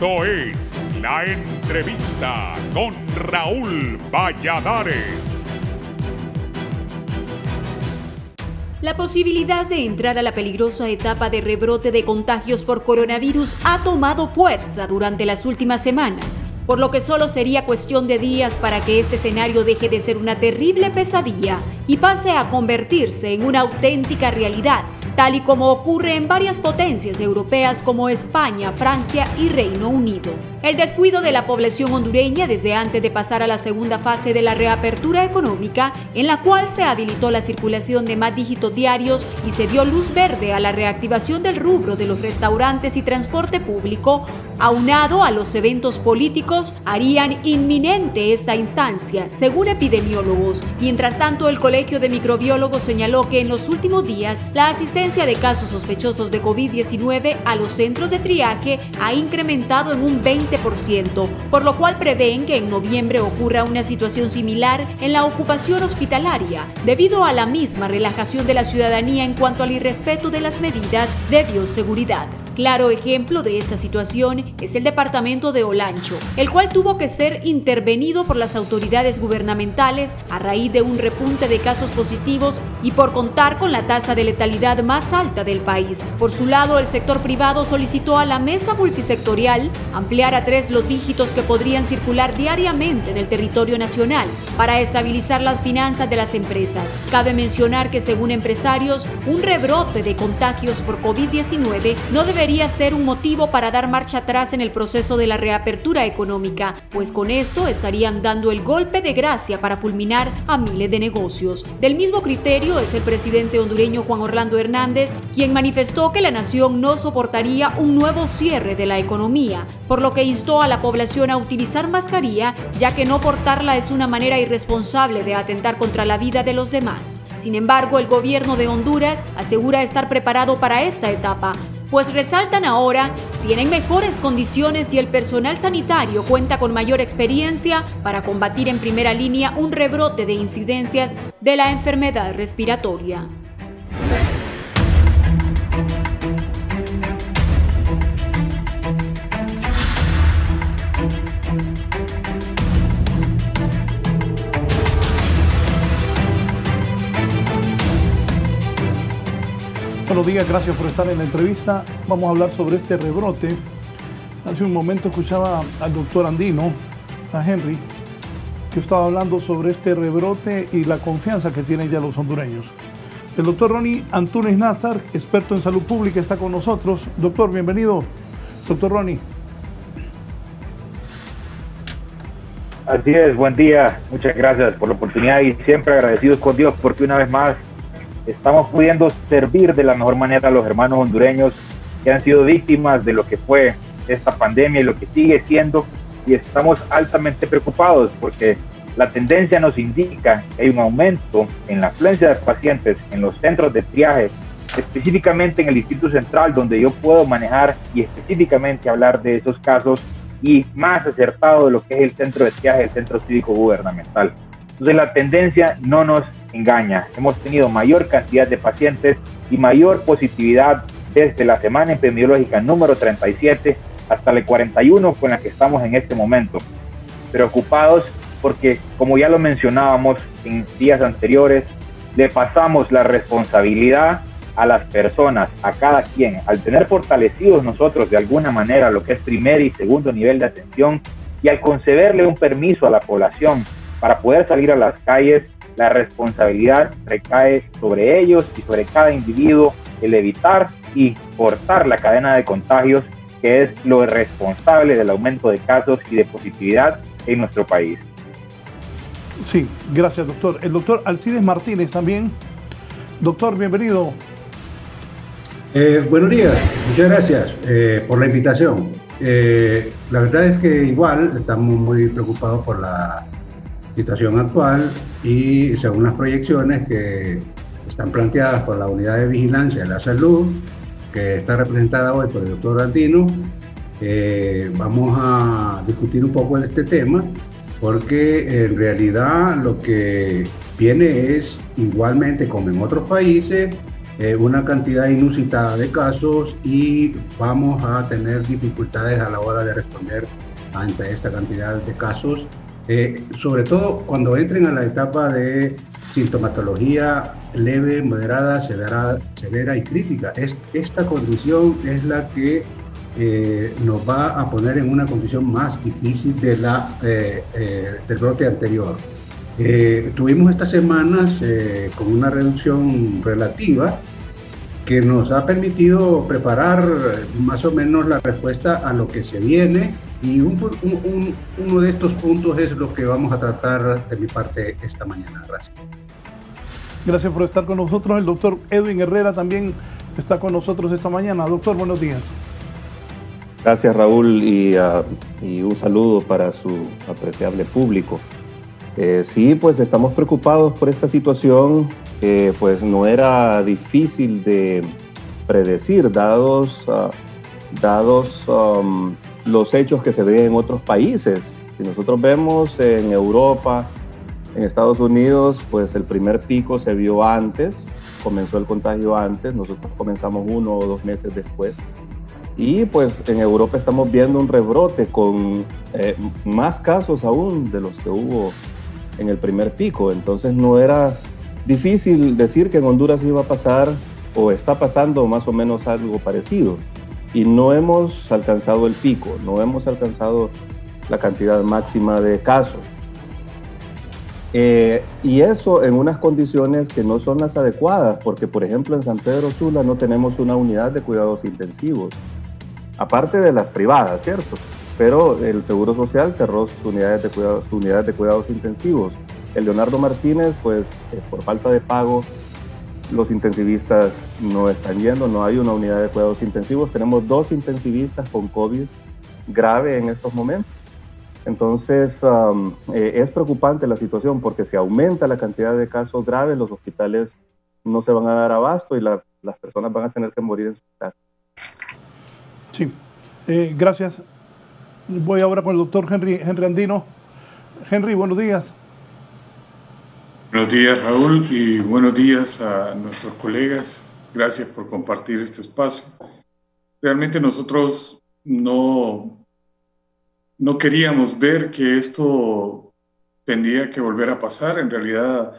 Esto es La Entrevista con Raúl Valladares. La posibilidad de entrar a la peligrosa etapa de rebrote de contagios por coronavirus ha tomado fuerza durante las últimas semanas, por lo que solo sería cuestión de días para que este escenario deje de ser una terrible pesadilla y pase a convertirse en una auténtica realidad, tal y como ocurre en varias potencias europeas como España, Francia y Reino Unido. El descuido de la población hondureña desde antes de pasar a la segunda fase de la reapertura económica, en la cual se habilitó la circulación de más dígitos diarios y se dio luz verde a la reactivación del rubro de los restaurantes y transporte público, aunado a los eventos políticos, harían inminente esta instancia, según epidemiólogos. Mientras tanto, el Colegio de Microbiólogos señaló que en los últimos días la asistencia de casos sospechosos de COVID-19 a los centros de triaje ha incrementado en un 20%, por lo cual prevén que en noviembre ocurra una situación similar en la ocupación hospitalaria, debido a la misma relajación de la ciudadanía en cuanto al irrespeto de las medidas de bioseguridad. Claro ejemplo de esta situación es el departamento de Olancho, el cual tuvo que ser intervenido por las autoridades gubernamentales a raíz de un repunte de casos positivos y por contar con la tasa de letalidad más alta del país. Por su lado, el sector privado solicitó a la mesa multisectorial ampliar a 3 los dígitos que podrían circular diariamente en el territorio nacional para estabilizar las finanzas de las empresas. Cabe mencionar que, según empresarios, un rebrote de contagios por COVID-19 no debería ser un motivo para dar marcha atrás en el proceso de la reapertura económica, pues con esto estarían dando el golpe de gracia para fulminar a miles de negocios. Del mismo criterio es el presidente hondureño Juan Orlando Hernández, quien manifestó que la nación no soportaría un nuevo cierre de la economía, por lo que instó a la población a utilizar mascarilla, ya que no portarla es una manera irresponsable de atentar contra la vida de los demás. Sin embargo, el gobierno de Honduras asegura estar preparado para esta etapa, pues resaltan ahora, tienen mejores condiciones y el personal sanitario cuenta con mayor experiencia para combatir en primera línea un rebrote de incidencias de la enfermedad respiratoria. Buenos días, gracias por estar en la entrevista. Vamos a hablar sobre este rebrote. Hace un momento escuchaba al doctor Andino, a Henry, que estaba hablando sobre este rebrote y la confianza que tienen ya los hondureños. El doctor Ronnie Antunes Nazar, experto en salud pública, está con nosotros. Doctor, bienvenido. Doctor Ronnie. Así es, buen día. Muchas gracias por la oportunidad y siempre agradecidos con Dios porque una vez más estamos pudiendo servir de la mejor manera a los hermanos hondureños que han sido víctimas de lo que fue esta pandemia y lo que sigue siendo, y estamos altamente preocupados porque la tendencia nos indica que hay un aumento en la afluencia de pacientes en los centros de triaje, específicamente en el Distrito Central, donde yo puedo manejar y específicamente hablar de esos casos, y más acertado de lo que es el centro de triaje, el centro cívico gubernamental. Entonces la tendencia no nos engaña. Hemos tenido mayor cantidad de pacientes y mayor positividad desde la semana epidemiológica número 37 hasta la 41 con la que estamos en este momento. Preocupados porque, como ya lo mencionábamos en días anteriores, le pasamos la responsabilidad a las personas, a cada quien. Al tener fortalecidos nosotros de alguna manera lo que es primer y segundo nivel de atención y al concederle un permiso a la población para poder salir a las calles, la responsabilidad recae sobre ellos y sobre cada individuo el evitar y cortar la cadena de contagios, que es lo responsable del aumento de casos y de positividad en nuestro país. Sí, gracias, doctor. El doctor Alcides Martínez también. Doctor, bienvenido. Buenos días, muchas gracias por la invitación. La verdad es que igual estamos muy preocupados por la situación actual y según las proyecciones que están planteadas por la Unidad de Vigilancia de la Salud, que está representada hoy por el doctor Andino, vamos a discutir un poco de este tema, porque en realidad lo que viene es igualmente como en otros países una cantidad inusitada de casos y vamos a tener dificultades a la hora de responder ante esta cantidad de casos, sobre todo cuando entren a la etapa de sintomatología leve, moderada, severa y crítica. Esta condición es la que nos va a poner en una condición más difícil del brote anterior. Tuvimos estas semanas con una reducción relativa que nos ha permitido preparar más o menos la respuesta a lo que se viene, y uno de estos puntos es lo que vamos a tratar de mi parte esta mañana. Gracias. Gracias por estar con nosotros. El doctor Edwin Herrera también está con nosotros esta mañana. Doctor, buenos días. Gracias, Raúl, y un saludo para su apreciable público. Sí, pues estamos preocupados por esta situación, pues no era difícil de predecir, dados los hechos que se ven en otros países. Si nosotros vemos en Europa, en Estados Unidos, pues el primer pico se vio antes, comenzó el contagio antes, nosotros comenzamos 1 o 2 meses después. Y pues en Europa estamos viendo un rebrote con más casos aún de los que hubo en el primer pico. Entonces no era difícil decir que en Honduras iba a pasar o está pasando más o menos algo parecido. Y no hemos alcanzado el pico, no hemos alcanzado la cantidad máxima de casos. Y eso en unas condiciones que no son las adecuadas, porque por ejemplo en San Pedro Sula no tenemos una unidad de cuidados intensivos, aparte de las privadas, ¿cierto? Pero el Seguro Social cerró sus unidades de cuidados intensivos. El Leonardo Martínez, pues por falta de pago, los intensivistas no están yendo, no hay una unidad de cuidados intensivos. Tenemos 2 intensivistas con COVID grave en estos momentos. Entonces, es preocupante la situación porque si aumenta la cantidad de casos graves, los hospitales no se van a dar abasto y las personas van a tener que morir en sus casas. Sí, gracias. Voy ahora con el doctor Henry Andino. Henry, buenos días. Buenos días, Raúl, y buenos días a nuestros colegas. Gracias por compartir este espacio. Realmente nosotros no queríamos ver que esto tendría que volver a pasar. En realidad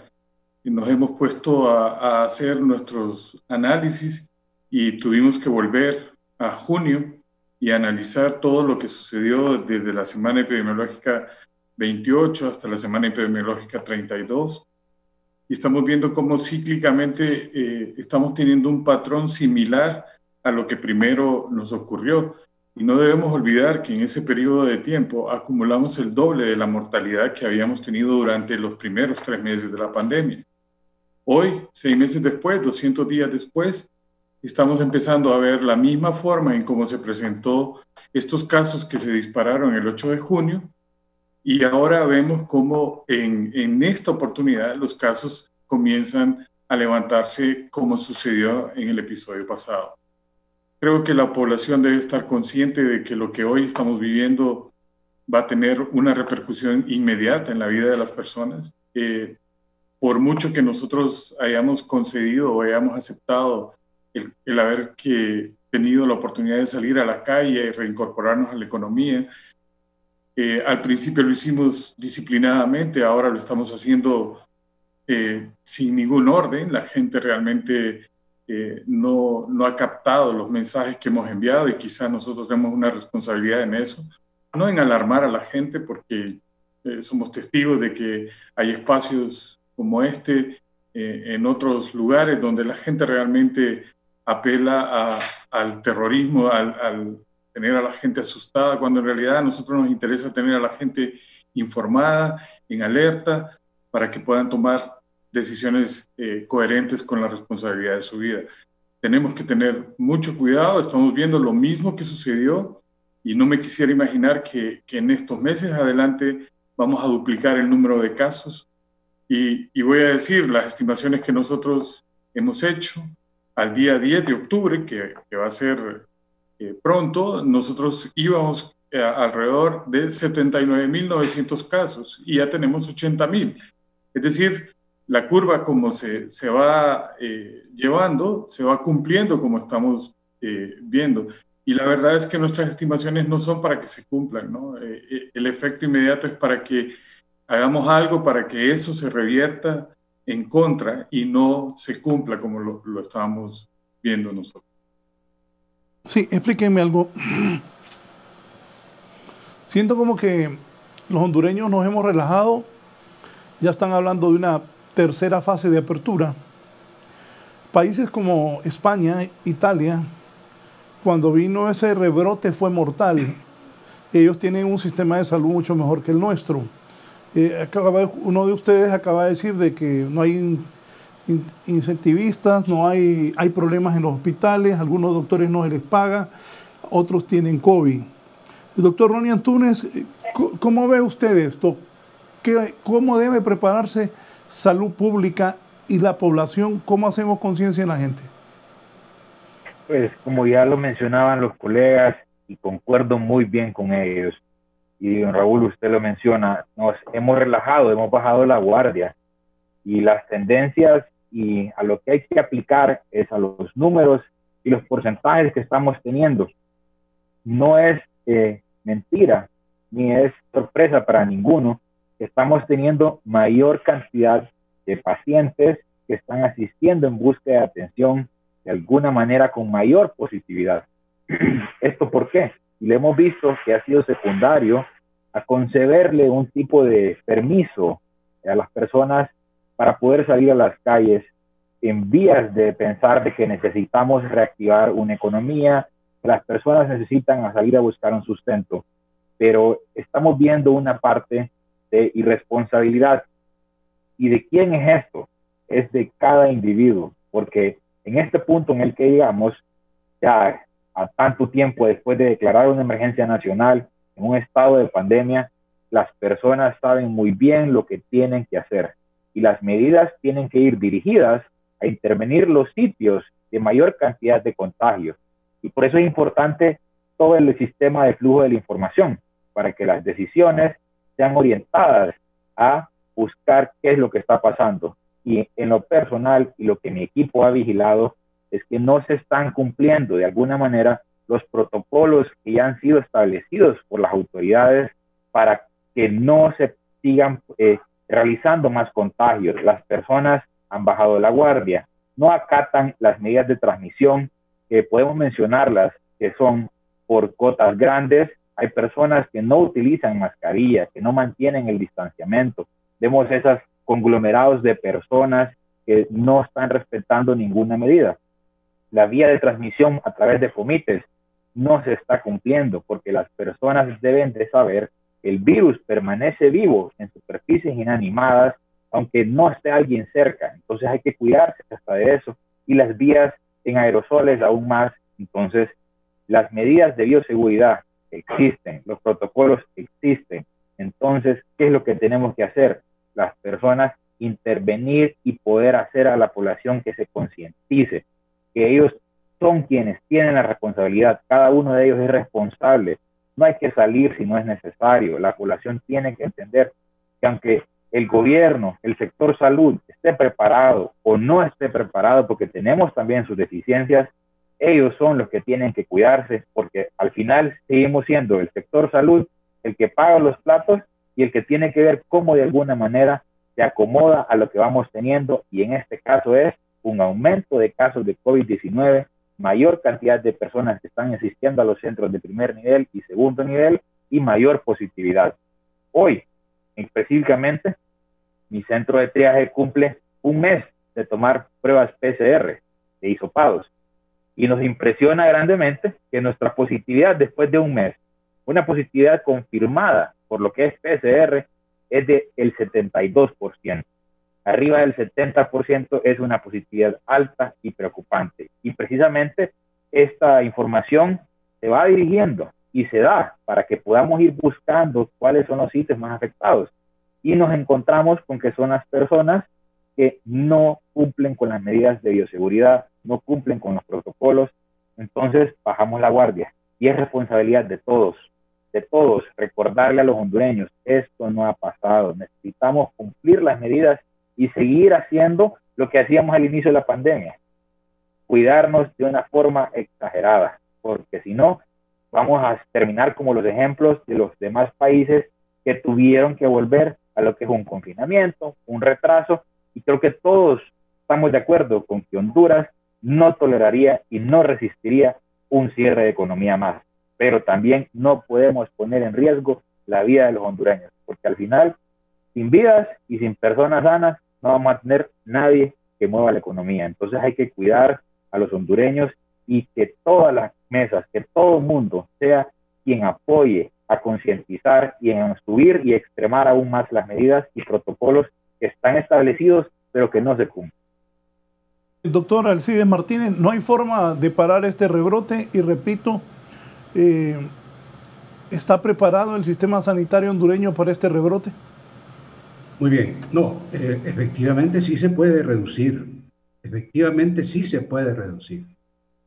nos hemos puesto a hacer nuestros análisis y tuvimos que volver a junio y analizar todo lo que sucedió desde la semana epidemiológica 28 hasta la semana epidemiológica 32. Y estamos viendo cómo cíclicamente estamos teniendo un patrón similar a lo que primero nos ocurrió. Y no debemos olvidar que en ese periodo de tiempo acumulamos el doble de la mortalidad que habíamos tenido durante los primeros 3 meses de la pandemia. Hoy, 6 meses después, 200 días después, estamos empezando a ver la misma forma en cómo se presentó estos casos que se dispararon el 8 de junio. Y ahora vemos cómo en esta oportunidad los casos comienzan a levantarse como sucedió en el episodio pasado. Creo que la población debe estar consciente de que lo que hoy estamos viviendo va a tener una repercusión inmediata en la vida de las personas. Por mucho que nosotros hayamos concedido o hayamos aceptado el haber tenido la oportunidad de salir a la calle y reincorporarnos a la economía, al principio lo hicimos disciplinadamente, ahora lo estamos haciendo sin ningún orden. La gente realmente no ha captado los mensajes que hemos enviado y quizás nosotros tenemos una responsabilidad en eso, no en alarmar a la gente porque somos testigos de que hay espacios como este en otros lugares donde la gente realmente apela al terrorismo, al tener a la gente asustada, cuando en realidad a nosotros nos interesa tener a la gente informada, en alerta, para que puedan tomar decisiones coherentes con la responsabilidad de su vida. Tenemos que tener mucho cuidado, estamos viendo lo mismo que sucedió y no me quisiera imaginar que en estos meses adelante vamos a duplicar el número de casos y voy a decir las estimaciones que nosotros hemos hecho al día 10 de octubre, que va a ser pronto, nosotros íbamos alrededor de 79.900 casos y ya tenemos 80.000. Es decir, la curva como se va llevando, se va cumpliendo como estamos viendo. Y la verdad es que nuestras estimaciones no son para que se cumplan, ¿no? El efecto inmediato es para que hagamos algo para que eso se revierta en contra y no se cumpla como lo estábamos viendo nosotros. Sí, explíquenme algo. Siento como que los hondureños nos hemos relajado, ya están hablando de una tercera fase de apertura. Países como España, Italia, cuando vino ese rebrote fue mortal. Ellos tienen un sistema de salud mucho mejor que el nuestro. Uno de ustedes acaba de decir de que no hay incentivistas, hay problemas en los hospitales, algunos doctores no se les paga, otros tienen COVID. El doctor Ronnie Antunes, ¿cómo ve usted esto? ¿Cómo debe prepararse salud pública y la población? ¿Cómo hacemos conciencia en la gente? Pues como ya lo mencionaban los colegas, y concuerdo muy bien con ellos, y don Raúl, usted lo menciona, nos hemos relajado, hemos bajado la guardia, y las tendencias y a lo que hay que aplicar es a los números y los porcentajes que estamos teniendo. No es mentira, ni es sorpresa para ninguno, que estamos teniendo mayor cantidad de pacientes que están asistiendo en búsqueda de atención de alguna manera con mayor positividad. ¿Esto por qué? Y le hemos visto que ha sido secundario a concederle un tipo de permiso a las personas para poder salir a las calles en vías de pensar de que necesitamos reactivar una economía, que las personas necesitan salir a buscar un sustento, pero estamos viendo una parte de irresponsabilidad. ¿Y de quién es esto? Es de cada individuo, porque en este punto en el que llegamos, ya a tanto tiempo después de declarar una emergencia nacional, en un estado de pandemia, las personas saben muy bien lo que tienen que hacer y las medidas tienen que ir dirigidas a intervenir los sitios de mayor cantidad de contagios. Y por eso es importante todo el sistema de flujo de la información, para que las decisiones sean orientadas a buscar qué es lo que está pasando. Y en lo personal, y lo que mi equipo ha vigilado, es que no se están cumpliendo de alguna manera los protocolos que ya han sido establecidos por las autoridades para que no se sigan realizando más contagios. Las personas han bajado la guardia, no acatan las medidas de transmisión, que podemos mencionarlas, que son por cotas grandes. Hay personas que no utilizan mascarilla, que no mantienen el distanciamiento. Vemos esos conglomerados de personas que no están respetando ninguna medida. La vía de transmisión a través de fomites no se está cumpliendo, porque las personas deben de saber que el virus permanece vivo en superficies inanimadas, aunque no esté alguien cerca. Entonces hay que cuidarse hasta de eso. Y las vías en aerosoles aún más. Entonces, las medidas de bioseguridad existen, los protocolos existen. Entonces, ¿qué es lo que tenemos que hacer? Las personas intervenir y poder hacer a la población que se concientice, que ellos son quienes tienen la responsabilidad, cada uno de ellos es responsable. No hay que salir si no es necesario. La población tiene que entender que aunque el gobierno, el sector salud esté preparado o no esté preparado, porque tenemos también sus deficiencias, ellos son los que tienen que cuidarse, porque al final seguimos siendo el sector salud el que paga los platos y el que tiene que ver cómo de alguna manera se acomoda a lo que vamos teniendo, y en este caso es un aumento de casos de COVID-19, mayor cantidad de personas que están asistiendo a los centros de primer nivel y segundo nivel, y mayor positividad. Hoy, específicamente, mi centro de triaje cumple un mes de tomar pruebas PCR de hisopados, y nos impresiona grandemente que nuestra positividad después de un mes, una positividad confirmada por lo que es PCR, es del 72%. Arriba del 70% es una positividad alta y preocupante. Y precisamente esta información se va dirigiendo y se da para que podamos ir buscando cuáles son los sitios más afectados. Y nos encontramos con que son las personas que no cumplen con las medidas de bioseguridad, no cumplen con los protocolos. Entonces bajamos la guardia. Y es responsabilidad de todos, recordarle a los hondureños, esto no ha pasado. Necesitamos cumplir las medidas y seguir haciendo lo que hacíamos al inicio de la pandemia, cuidarnos de una forma exagerada, porque si no, vamos a terminar como los ejemplos de los demás países que tuvieron que volver a lo que es un confinamiento, un retraso, y creo que todos estamos de acuerdo con que Honduras no toleraría y no resistiría un cierre de economía más, pero también no podemos poner en riesgo la vida de los hondureños, porque al final, sin vidas y sin personas sanas, no vamos a tener nadie que mueva la economía. Entonces hay que cuidar a los hondureños y que todas las mesas, que todo el mundo sea quien apoye a concientizar y en subir y extremar aún más las medidas y protocolos que están establecidos, pero que no se cumplen. Doctor Alcides Martínez, no hay forma de parar este rebrote y repito, ¿está preparado el sistema sanitario hondureño para este rebrote? Muy bien, no, efectivamente sí se puede reducir, efectivamente sí se puede reducir,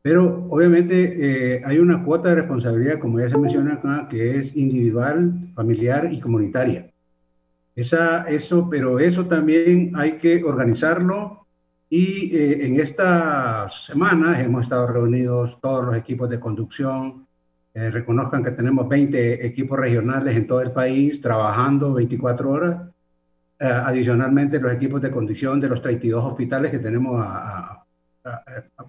pero obviamente hay una cuota de responsabilidad, como ya se menciona acá, que es individual, familiar y comunitaria. Pero eso también hay que organizarlo y en estas semanas hemos estado reunidos todos los equipos de conducción. Reconozcan que tenemos 20 equipos regionales en todo el país trabajando 24 horas. Adicionalmente, los equipos de conducción de los 32 hospitales que tenemos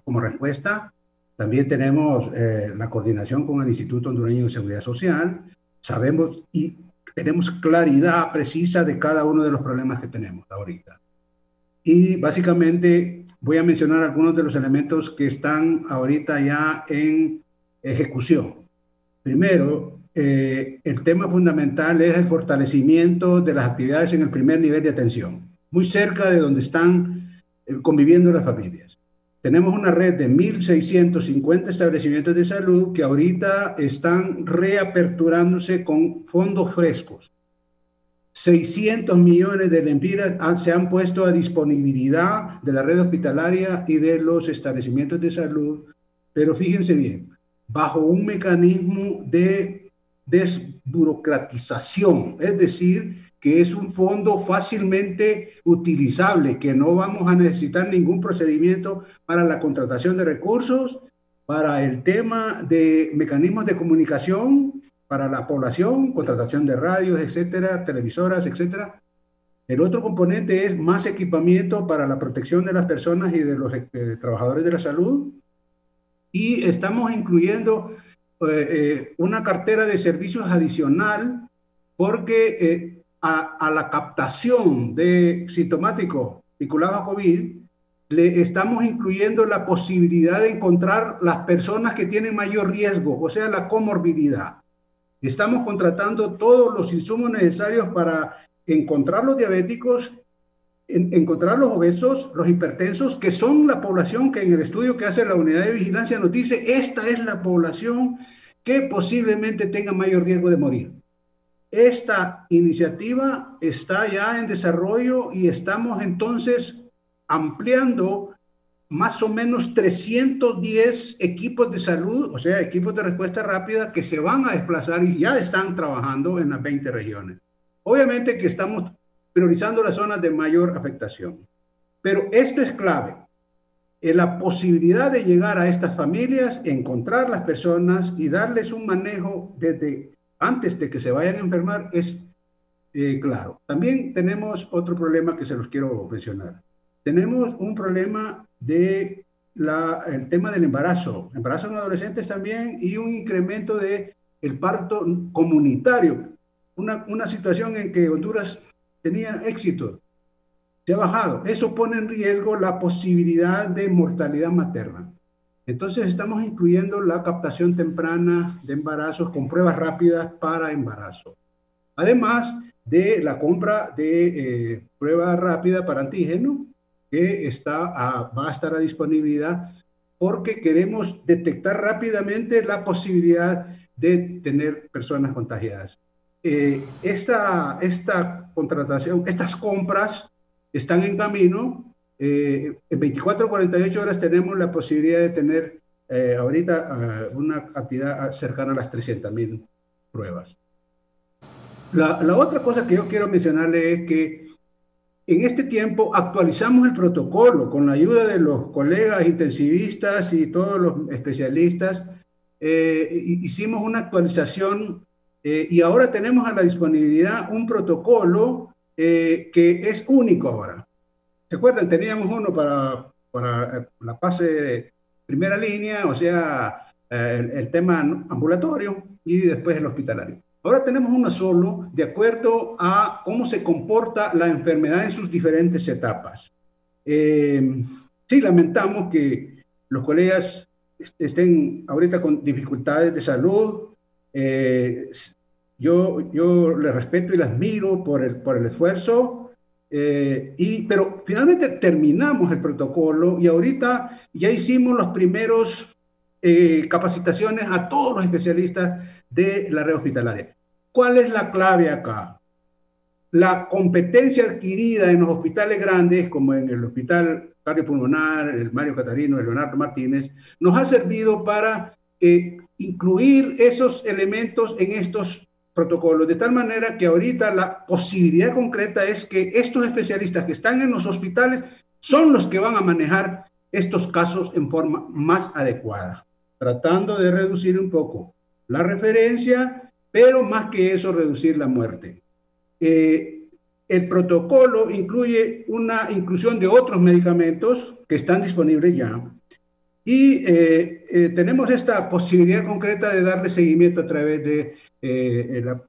como respuesta. También tenemos la coordinación con el Instituto Hondureño de Seguridad Social. Sabemos y tenemos claridad precisa de cada uno de los problemas que tenemos ahorita. Y básicamente voy a mencionar algunos de los elementos que están ahorita ya en ejecución. Primero, el tema fundamental es el fortalecimiento de las actividades en el primer nivel de atención, muy cerca de donde están conviviendo las familias. Tenemos una red de 1.650 establecimientos de salud que ahorita están reaperturándose con fondos frescos. 600 millones de lempiras se han puesto a disponibilidad de la red hospitalaria y de los establecimientos de salud, pero fíjense bien, bajo un mecanismo de desburocratización, es decir, que es un fondo fácilmente utilizable, que no vamos a necesitar ningún procedimiento para la contratación de recursos, para el tema de mecanismos de comunicación para la población, contratación de radios, etcétera, televisoras, etcétera. El otro componente es más equipamiento para la protección de las personas y de los trabajadores de la salud. Y estamos incluyendo una cartera de servicios adicional porque a la captación de sintomáticos vinculados a COVID le estamos incluyendo la posibilidad de encontrar las personas que tienen mayor riesgo, o sea, la comorbilidad. Estamos contratando todos los insumos necesarios para encontrar los diabéticos, encontrar los obesos, los hipertensos, que son la población que en el estudio que hace la unidad de vigilancia nos dice, esta es la población que posiblemente tenga mayor riesgo de morir. Esta iniciativa está ya en desarrollo y estamos entonces ampliando más o menos 310 equipos de salud, o sea, equipos de respuesta rápida que se van a desplazar y ya están trabajando en las 20 regiones. Obviamente que estamos priorizando las zonas de mayor afectación, pero esto es clave. La posibilidad de llegar a estas familias, encontrar las personas y darles un manejo desde antes de que se vayan a enfermar es claro. También tenemos otro problema que se los quiero mencionar. Tenemos un problema el tema del embarazo en adolescentes también y un incremento del parto comunitario. Una situación en que Honduras tenía éxito, se ha bajado. Eso pone en riesgo la posibilidad de mortalidad materna. Entonces estamos incluyendo la captación temprana de embarazos con pruebas rápidas para embarazo. Además de la compra de prueba rápida para antígeno, que va a estar a disponibilidad porque queremos detectar rápidamente la posibilidad de tener personas contagiadas. Esta contratación, estas compras están en camino. En 24 o 48 horas tenemos la posibilidad de tener ahorita una cantidad cercana a las 300,000 pruebas. La otra cosa que yo quiero mencionarle es que en este tiempo actualizamos el protocolo con la ayuda de los colegas intensivistas y todos los especialistas. Hicimos una actualización y ahora tenemos a la disponibilidad un protocolo que es único ahora. ¿Se acuerdan? Teníamos uno para la fase de primera línea, o sea, el tema ambulatorio y después el hospitalario. Ahora tenemos uno solo de acuerdo a cómo se comporta la enfermedad en sus diferentes etapas. Sí, lamentamos que los colegas estén ahorita con dificultades de salud. Yo les respeto y les admiro por el esfuerzo, pero finalmente terminamos el protocolo y ahorita ya hicimos los primeros capacitaciones a todos los especialistas de la red hospitalaria. ¿Cuál es la clave acá? La competencia adquirida en los hospitales grandes, como en el Hospital Cardiopulmonar, el Mario Catarino, el Leonardo Martínez, nos ha servido para incluir esos elementos en estos protocolos, de tal manera que ahorita la posibilidad concreta es que estos especialistas que están en los hospitales son los que van a manejar estos casos en forma más adecuada, tratando de reducir un poco la referencia, pero más que eso, reducir la muerte. El protocolo incluye una inclusión de otros medicamentos que están disponibles ya, y tenemos esta posibilidad concreta de darle seguimiento a través de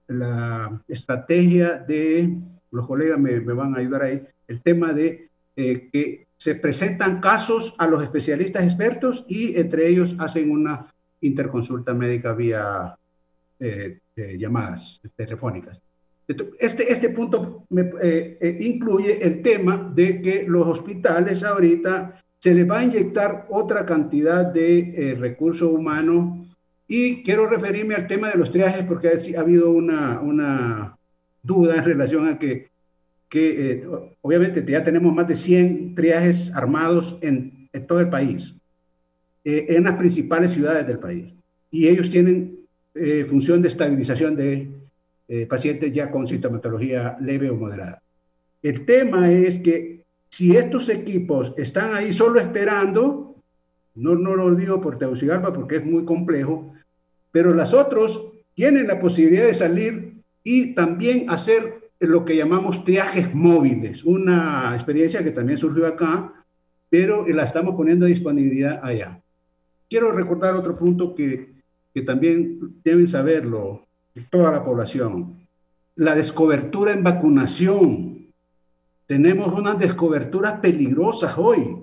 la estrategia de, los colegas me van a ayudar ahí, el tema de que se presentan casos a los especialistas expertos y entre ellos hacen una interconsulta médica vía llamadas telefónicas. Este punto incluye el tema de que los hospitales ahorita se les va a inyectar otra cantidad de recursos humanos, y quiero referirme al tema de los triajes porque ha habido una duda en relación a que obviamente ya tenemos más de 100 triajes armados en todo el país, en las principales ciudades del país, y ellos tienen función de estabilización de pacientes ya con sintomatología leve o moderada. El tema es que si estos equipos están ahí solo esperando, no lo digo por Tegucigalpa porque es muy complejo, pero los otros tienen la posibilidad de salir y también hacer lo que llamamos triajes móviles, una experiencia que también surgió acá, pero la estamos poniendo a disponibilidad allá. Quiero recordar otro punto que también deben saberlo toda la población: la descobertura en vacunación. Tenemos unas descoberturas peligrosas hoy,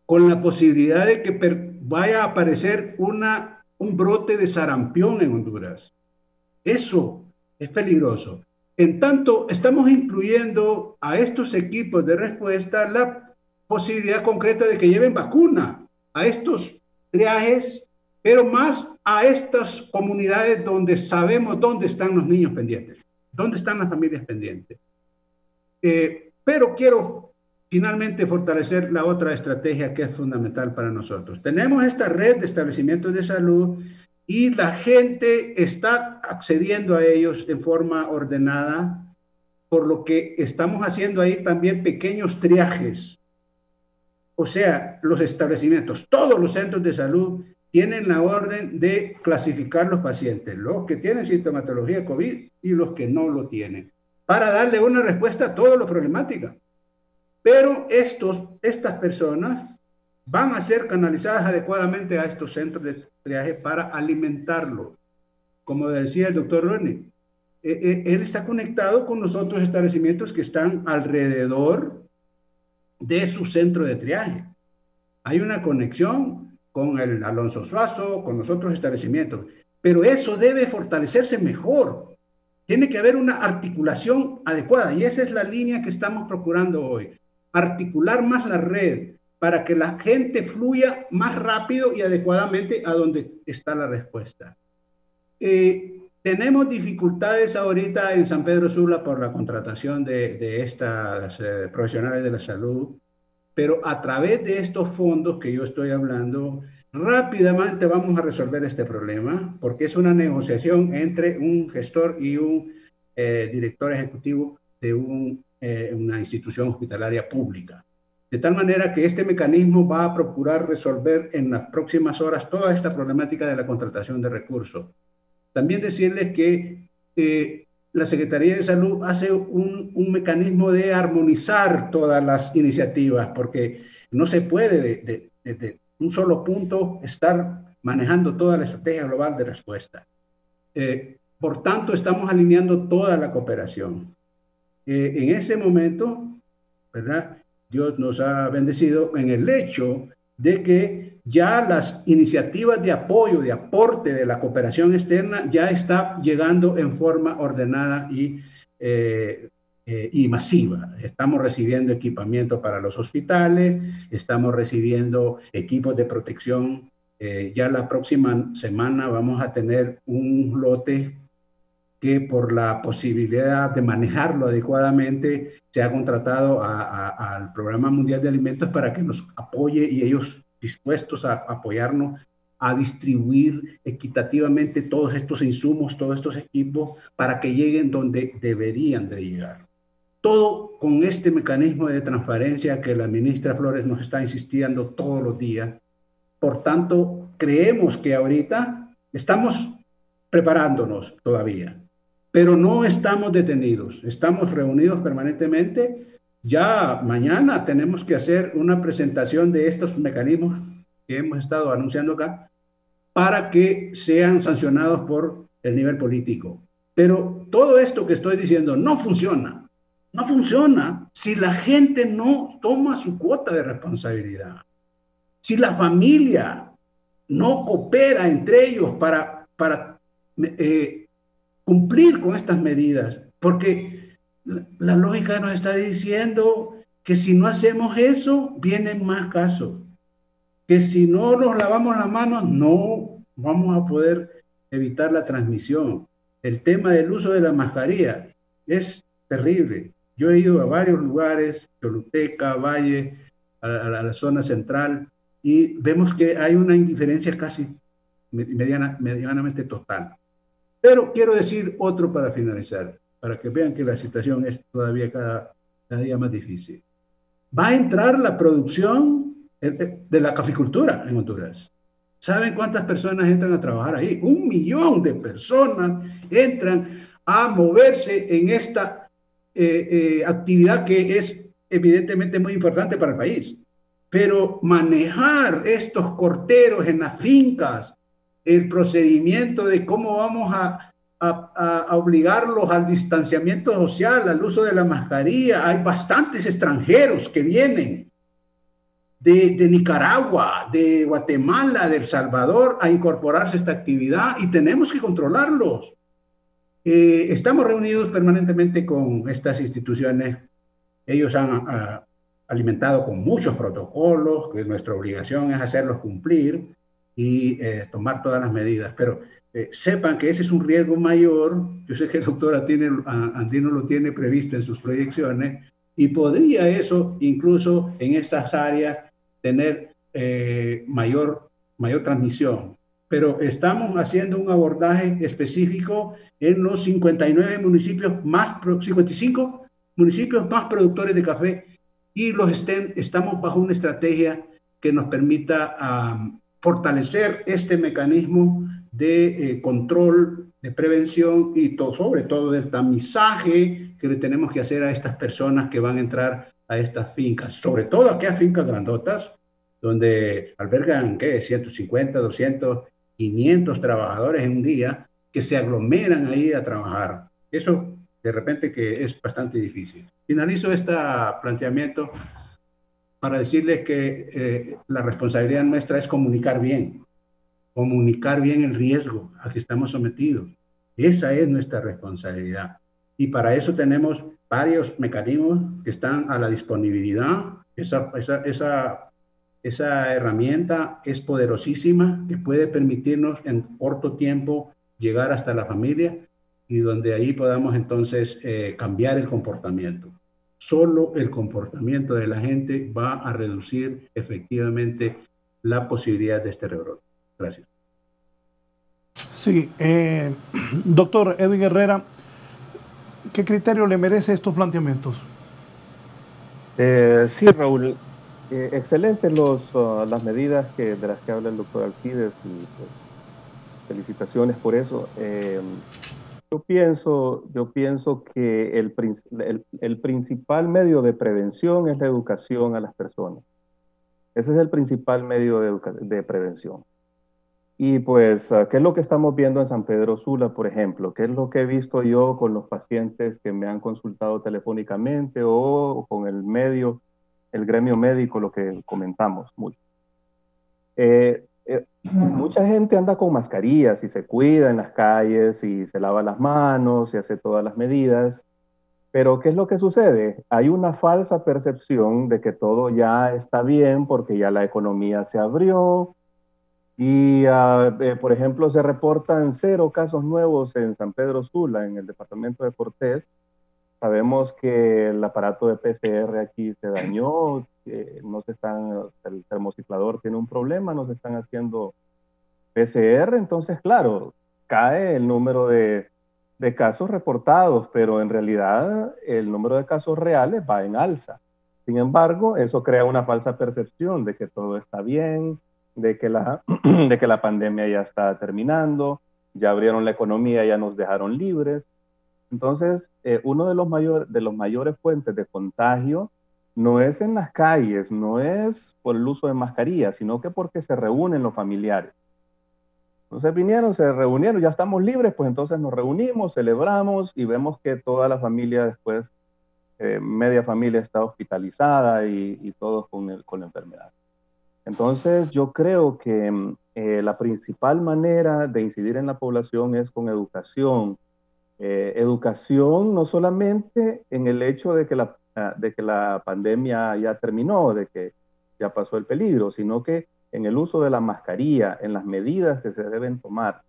con la posibilidad de que vaya a aparecer un brote de sarampión en Honduras. Eso es peligroso. En tanto, estamos incluyendo a estos equipos de respuesta la posibilidad concreta de que lleven vacuna a estos triajes, pero más a estas comunidades donde sabemos dónde están los niños pendientes, dónde están las familias pendientes. Pero quiero finalmente fortalecer la otra estrategia que es fundamental para nosotros. Tenemos esta red de establecimientos de salud y la gente está accediendo a ellos en forma ordenada, por lo que estamos haciendo ahí también pequeños triajes. O sea, los establecimientos, todos los centros de salud tienen la orden de clasificar los pacientes, los que tienen sintomatología COVID y los que no lo tienen, para darle una respuesta a toda la problemática. Pero estas personas van a ser canalizadas adecuadamente a estos centros de triaje para alimentarlos. Como decía el doctor Ronnie, él está conectado con los otros establecimientos que están alrededor de su centro de triaje. Hay una conexión con el Alonso Suazo, con los otros establecimientos, pero eso debe fortalecerse mejor. Tiene que haber una articulación adecuada, y esa es la línea que estamos procurando hoy. Articular más la red para que la gente fluya más rápido y adecuadamente a donde está la respuesta. Tenemos dificultades ahorita en San Pedro Sula por la contratación de estas profesionales de la salud, pero a través de estos fondos que yo estoy hablando, rápidamente vamos a resolver este problema, porque es una negociación entre un gestor y un director ejecutivo de un una institución hospitalaria pública. De tal manera que este mecanismo va a procurar resolver en las próximas horas toda esta problemática de la contratación de recursos. También decirles que la Secretaría de Salud hace un mecanismo de armonizar todas las iniciativas, porque no se puede de un solo punto estar manejando toda la estrategia global de respuesta. Por tanto, estamos alineando toda la cooperación. En ese momento, ¿verdad?, Dios nos ha bendecido en el hecho de que ya las iniciativas de apoyo, de aporte de la cooperación externa ya está llegando en forma ordenada y masiva. Estamos recibiendo equipamiento para los hospitales, estamos recibiendo equipos de protección. Ya la próxima semana vamos a tener un lote que por la posibilidad de manejarlo adecuadamente se ha contratado al Programa Mundial de Alimentos para que nos apoye, y ellos dispuestos a apoyarnos a distribuir equitativamente todos estos insumos, todos estos equipos, para que lleguen donde deberían de llegar. Todo con este mecanismo de transparencia que la ministra Flores nos está insistiendo todos los días. Por tanto, creemos que ahorita estamos preparándonos todavía, pero no estamos detenidos, estamos reunidos permanentemente. Ya mañana tenemos que hacer una presentación de estos mecanismos que hemos estado anunciando acá para que sean sancionados por el nivel político. Pero todo esto que estoy diciendo no funciona. No funciona si la gente no toma su cuota de responsabilidad. Si la familia no coopera entre ellos para cumplir con estas medidas, porque la lógica nos está diciendo que si no hacemos eso, vienen más casos, que si no nos lavamos las manos, no vamos a poder evitar la transmisión. El tema del uso de la mascarilla es terrible. Yo he ido a varios lugares, Choluteca, Valle, a la zona central, y vemos que hay una indiferencia casi medianamente total. Pero quiero decir otro para finalizar, para que vean que la situación es todavía cada día más difícil. Va a entrar la producción de la caficultura en Honduras. ¿Saben cuántas personas entran a trabajar ahí? 1 millón de personas entran a moverse en esta actividad que es evidentemente muy importante para el país. Pero manejar estos corteros en las fincas, el procedimiento de cómo vamos a obligarlos al distanciamiento social, al uso de la mascarilla. Hay bastantes extranjeros que vienen de Nicaragua, de Guatemala, de El Salvador a incorporarse a esta actividad, y tenemos que controlarlos. Estamos reunidos permanentemente con estas instituciones. Ellos han alimentado con muchos protocolos, que nuestra obligación es hacerlos cumplir y tomar todas las medidas, pero sepan que ese es un riesgo mayor. Yo sé que el doctor Andino lo tiene previsto en sus proyecciones, y podría eso incluso en estas áreas tener mayor transmisión. Pero estamos haciendo un abordaje específico en los 55 municipios más productores de café, y estamos bajo una estrategia que nos permita fortalecer este mecanismo de control, de prevención y sobre todo del tamizaje que le tenemos que hacer a estas personas que van a entrar a estas fincas, sobre todo aquellas fincas grandotas donde albergan 150, 200, 500 trabajadores en un día, que se aglomeran ahí a trabajar. Eso de repente que es bastante difícil. Finalizo este planteamiento para decirles que la responsabilidad nuestra es comunicar bien el riesgo a que estamos sometidos. Esa es nuestra responsabilidad. Y para eso tenemos varios mecanismos que están a la disponibilidad. Esa herramienta es poderosísima, que puede permitirnos en corto tiempo llegar hasta la familia, y donde ahí podamos entonces cambiar el comportamiento. Solo el comportamiento de la gente va a reducir efectivamente la posibilidad de este rebrote. Gracias. Sí, doctor Edwin Herrera, ¿qué criterio le merece estos planteamientos? Sí, Raúl, excelentes las medidas de las que habla el doctor Alcides y pues, felicitaciones por eso. Yo pienso que el principal medio de prevención es la educación a las personas. Ese es el principal medio de prevención. Y pues, ¿qué es lo que estamos viendo en San Pedro Sula, por ejemplo? ¿Qué es lo que he visto yo con los pacientes que me han consultado telefónicamente o con el gremio médico, lo que comentamos mucho? Mucha gente anda con mascarillas y se cuida en las calles y se lava las manos y hace todas las medidas. Pero ¿qué es lo que sucede? Hay una falsa percepción de que todo ya está bien porque ya la economía se abrió y, por ejemplo, se reportan 0 casos nuevos en San Pedro Sula, en el departamento de Cortés. Sabemos que el aparato de PCR aquí se dañó, el termociclador tiene un problema, no se están haciendo PCR, entonces, claro, cae el número de casos reportados, pero en realidad el número de casos reales va en alza. Sin embargo, eso crea una falsa percepción de que todo está bien, de que de que la pandemia ya está terminando, ya abrieron la economía, ya nos dejaron libres. Entonces, uno de los mayores fuentes de contagio no es en las calles, no es por el uso de mascarillas, sino que porque se reúnen los familiares. Entonces se reunieron, ya estamos libres, pues entonces nos reunimos, celebramos y vemos que toda la familia después, media familia está hospitalizada y todos con la enfermedad. Entonces yo creo que la principal manera de incidir en la población es con educación. Educación no solamente en el hecho de que la pandemia ya terminó, de que ya pasó el peligro, sino que en el uso de la mascarilla, en las medidas que se deben tomar.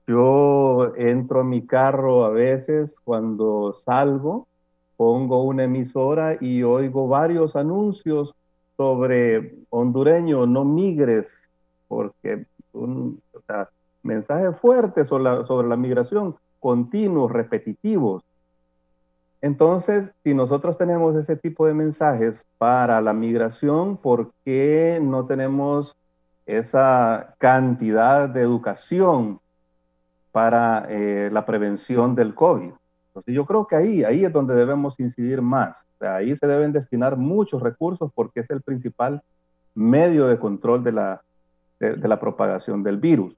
Yo entro a mi carro a veces cuando salgo, pongo una emisora y oigo varios anuncios sobre hondureño, no migres, porque mensajes fuertes sobre la migración, continuos, repetitivos. Entonces, si nosotros tenemos ese tipo de mensajes para la migración, ¿por qué no tenemos esa cantidad de educación para la prevención del COVID? Entonces, yo creo que ahí es donde debemos incidir más. O sea, ahí se deben destinar muchos recursos porque es el principal medio de control de la propagación del virus.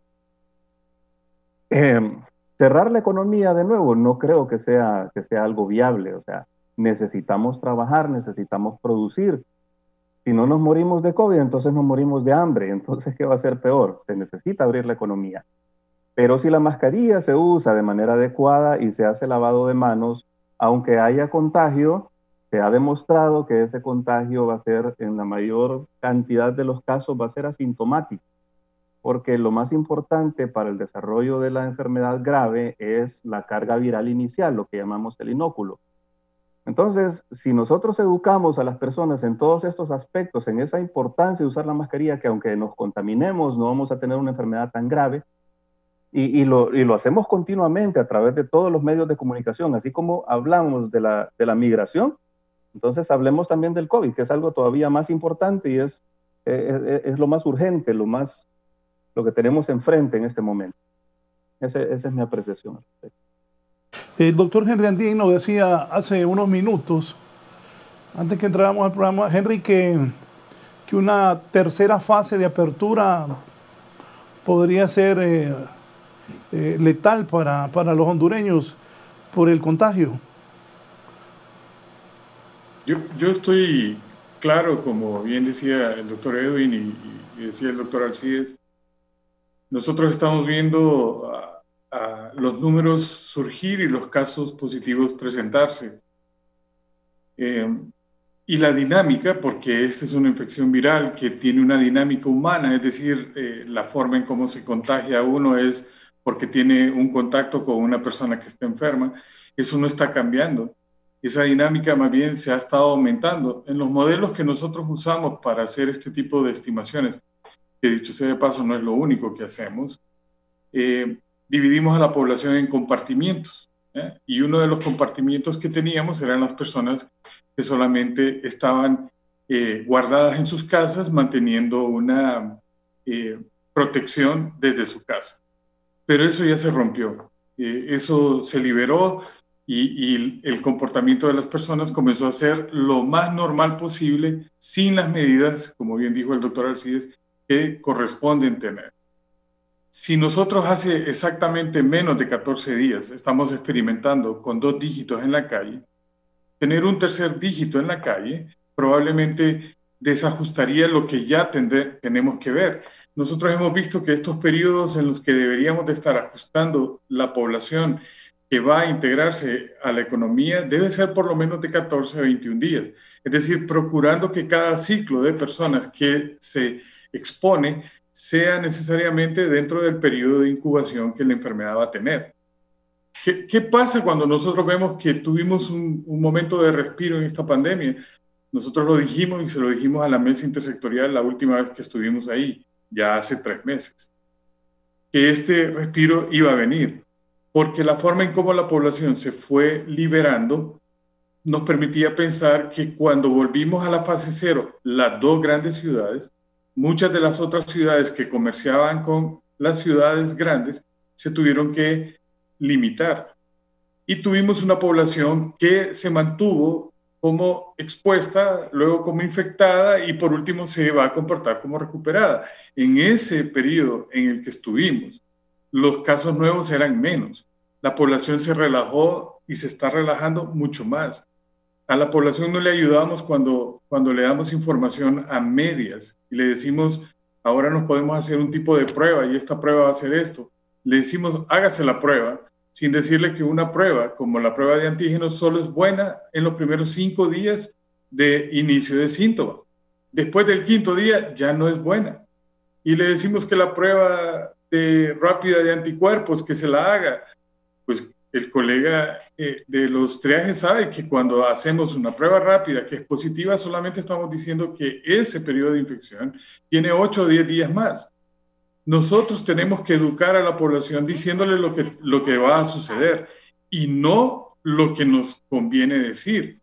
Cerrar la economía de nuevo no creo que sea algo viable. O sea, necesitamos trabajar, necesitamos producir. Si no nos morimos de COVID, entonces nos morimos de hambre. Entonces, ¿qué va a ser peor? Se necesita abrir la economía. Pero si la mascarilla se usa de manera adecuada y se hace lavado de manos, aunque haya contagio, se ha demostrado que ese contagio va a ser, en la mayor cantidad de los casos, va a ser asintomático. Porque lo más importante para el desarrollo de la enfermedad grave es la carga viral inicial, lo que llamamos el inóculo. Entonces, si nosotros educamos a las personas en todos estos aspectos, en esa importancia de usar la mascarilla, que aunque nos contaminemos no vamos a tener una enfermedad tan grave, y lo hacemos continuamente a través de todos los medios de comunicación, así como hablamos de la migración, entonces hablemos también del COVID, que es algo todavía más importante y es lo más urgente, lo que tenemos enfrente en este momento. Esa es mi apreciación. El doctor Henry Andino decía hace unos minutos, antes que entráramos al programa, Henry, que una tercera fase de apertura podría ser letal para los hondureños por el contagio. Yo estoy claro, como bien decía el doctor Edwin y decía el doctor Alcides, nosotros estamos viendo a los números surgir y los casos positivos presentarse. Y la dinámica, porque esta es una infección viral que tiene una dinámica humana, es decir, la forma en cómo se contagia a uno es porque tiene un contacto con una persona que está enferma. Eso no está cambiando. Esa dinámica más bien se ha estado aumentando. En los modelos que nosotros usamos para hacer este tipo de estimaciones, que dicho sea de paso no es lo único que hacemos, dividimos a la población en compartimientos. Y uno de los compartimientos que teníamos eran las personas que solamente estaban guardadas en sus casas, manteniendo una protección desde su casa. Pero eso ya se rompió, eso se liberó y el comportamiento de las personas comenzó a ser lo más normal posible, sin las medidas, como bien dijo el doctor Alcides, que corresponden tener. Si nosotros hace exactamente menos de 14 días estamos experimentando con 2 dígitos en la calle, tener un tercer dígito en la calle probablemente desajustaría lo que ya tenemos que ver. Nosotros hemos visto que estos periodos en los que deberíamos de estar ajustando la población que va a integrarse a la economía debe ser por lo menos de 14 a 21 días. Es decir, procurando que cada ciclo de personas que se expone sea necesariamente dentro del periodo de incubación que la enfermedad va a tener. ¿Qué pasa cuando nosotros vemos que tuvimos un momento de respiro en esta pandemia? Nosotros lo dijimos y se lo dijimos a la mesa intersectorial la última vez que estuvimos ahí, ya hace 3 meses, que este respiro iba a venir, porque la forma en cómo la población se fue liberando nos permitía pensar que cuando volvimos a la fase 0, las 2 grandes ciudades, muchas de las otras ciudades que comerciaban con las ciudades grandes se tuvieron que limitar. Y tuvimos una población que se mantuvo como expuesta, luego como infectada y por último se va a comportar como recuperada. En ese periodo en el que estuvimos, los casos nuevos eran menos. La población se relajó y se está relajando mucho más. A la población no le ayudamos cuando le damos información a medias y le decimos, ahora nos podemos hacer un tipo de prueba y esta prueba va a hacer esto. Le decimos, hágase la prueba, sin decirle que una prueba, como la prueba de antígenos, solo es buena en los primeros 5 días de inicio de síntomas. Después del 5.º día ya no es buena. Y le decimos que la prueba rápida de anticuerpos, que se la haga. Pues el colega de los triajes sabe que cuando hacemos una prueba rápida que es positiva, solamente estamos diciendo que ese periodo de infección tiene 8 o 10 días más. Nosotros tenemos que educar a la población diciéndole lo que va a suceder y no lo que nos conviene decir.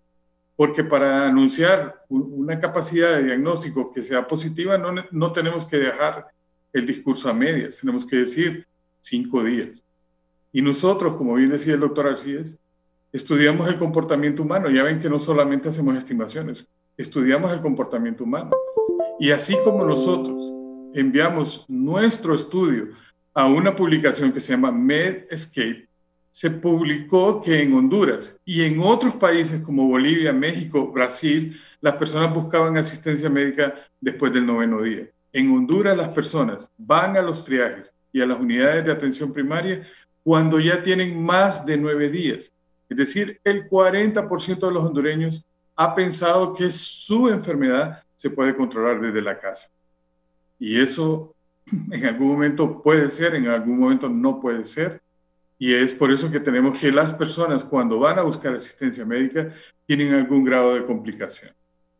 Porque para anunciar una capacidad de diagnóstico que sea positiva, no tenemos que dejar el discurso a medias, tenemos que decir 5 días. Y nosotros, como bien decía el doctor Alcides, estudiamos el comportamiento humano. Ya ven que no solamente hacemos estimaciones, estudiamos el comportamiento humano. Y así como nosotros enviamos nuestro estudio a una publicación que se llama Medscape, se publicó que en Honduras y en otros países como Bolivia, México, Brasil, las personas buscaban asistencia médica después del 9.º día. En Honduras las personas van a los triajes y a las unidades de atención primaria cuando ya tienen más de 9 días. Es decir, el 40% de los hondureños ha pensado que su enfermedad se puede controlar desde la casa. Y eso en algún momento puede ser, en algún momento no puede ser. Y es por eso que tenemos que las personas cuando van a buscar asistencia médica tienen algún grado de complicación.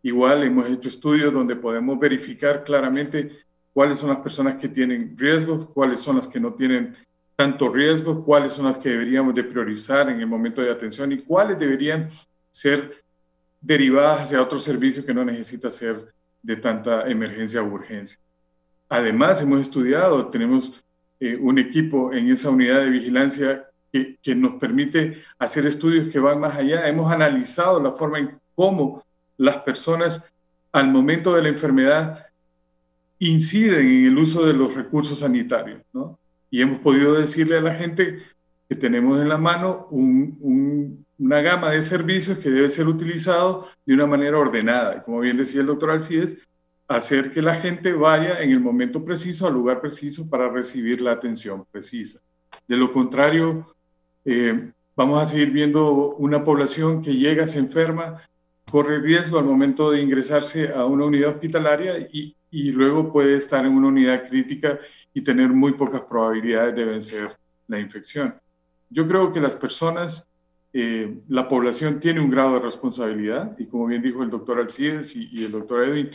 Igual hemos hecho estudios donde podemos verificar claramente cuáles son las personas que tienen riesgos, cuáles son las que no tienen tanto riesgo, cuáles son las que deberíamos de priorizar en el momento de atención y cuáles deberían ser derivadas hacia otro servicio que no necesita ser de tanta emergencia o urgencia. Además, hemos estudiado, tenemos un equipo en esa unidad de vigilancia que nos permite hacer estudios que van más allá. Hemos analizado la forma en cómo las personas al momento de la enfermedad inciden en el uso de los recursos sanitarios, ¿no? Y hemos podido decirle a la gente que tenemos en la mano una gama de servicios que debe ser utilizado de una manera ordenada. Y como bien decía el doctor Alcides, hacer que la gente vaya en el momento preciso, al lugar preciso, para recibir la atención precisa. De lo contrario, vamos a seguir viendo una población que llega, se enferma, corre riesgo al momento de ingresarse a una unidad hospitalaria y luego puede estar en una unidad crítica y tener muy pocas probabilidades de vencer la infección. Yo creo que las personas, la población tiene un grado de responsabilidad y como bien dijo el doctor Alcides y el doctor Edwin,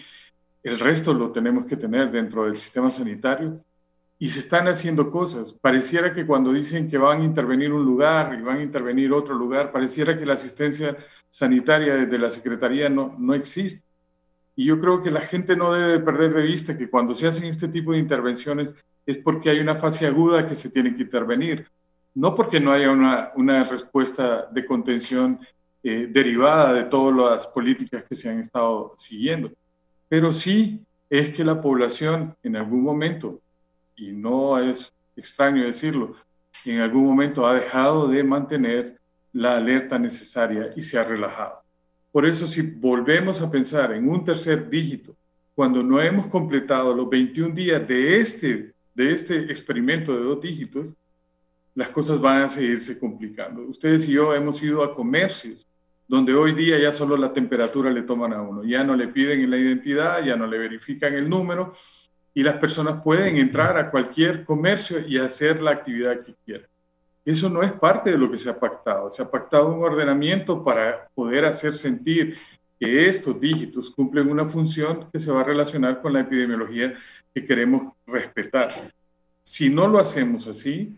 el resto lo tenemos que tener dentro del sistema sanitario y se están haciendo cosas. Pareciera que cuando dicen que van a intervenir un lugar y van a intervenir otro lugar, pareciera que la asistencia sanitaria desde la Secretaría no existe. Y yo creo que la gente no debe perder de vista que cuando se hacen este tipo de intervenciones es porque hay una fase aguda que se tiene que intervenir, no porque no haya una respuesta de contención derivada de todas las políticas que se han estado siguiendo. Pero sí es que la población en algún momento, y no es extraño decirlo, en algún momento ha dejado de mantener la alerta necesaria y se ha relajado. Por eso, si volvemos a pensar en un tercer dígito, cuando no hemos completado los 21 días de este experimento de 2 dígitos, las cosas van a seguirse complicando. Ustedes y yo hemos ido a comercios donde hoy día ya solo la temperatura le toman a uno, ya no le piden la identidad, ya no le verifican el número, y las personas pueden entrar a cualquier comercio y hacer la actividad que quieran. Eso no es parte de lo que se ha pactado. Se ha pactado un ordenamiento para poder hacer sentir que estos dígitos cumplen una función que se va a relacionar con la epidemiología que queremos respetar. Si no lo hacemos así,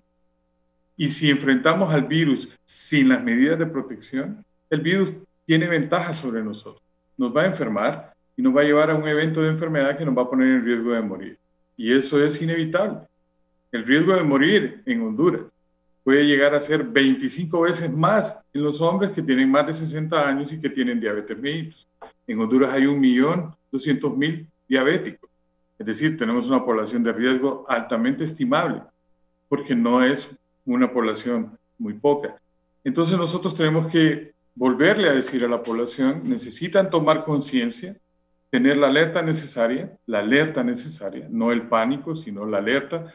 y si enfrentamos al virus sin las medidas de protección, el virus tiene ventaja sobre nosotros. Nos va a enfermar y nos va a llevar a un evento de enfermedad que nos va a poner en riesgo de morir. Y eso es inevitable. El riesgo de morir en Honduras puede llegar a ser 25 veces más en los hombres que tienen más de 60 años y que tienen diabetes mellitus. En Honduras hay 1.200.000 diabéticos. Es decir, tenemos una población de riesgo altamente estimable, porque no es una población muy poca. Entonces nosotros tenemos que volverle a decir a la población, necesitan tomar conciencia, tener la alerta necesaria, no el pánico, sino la alerta,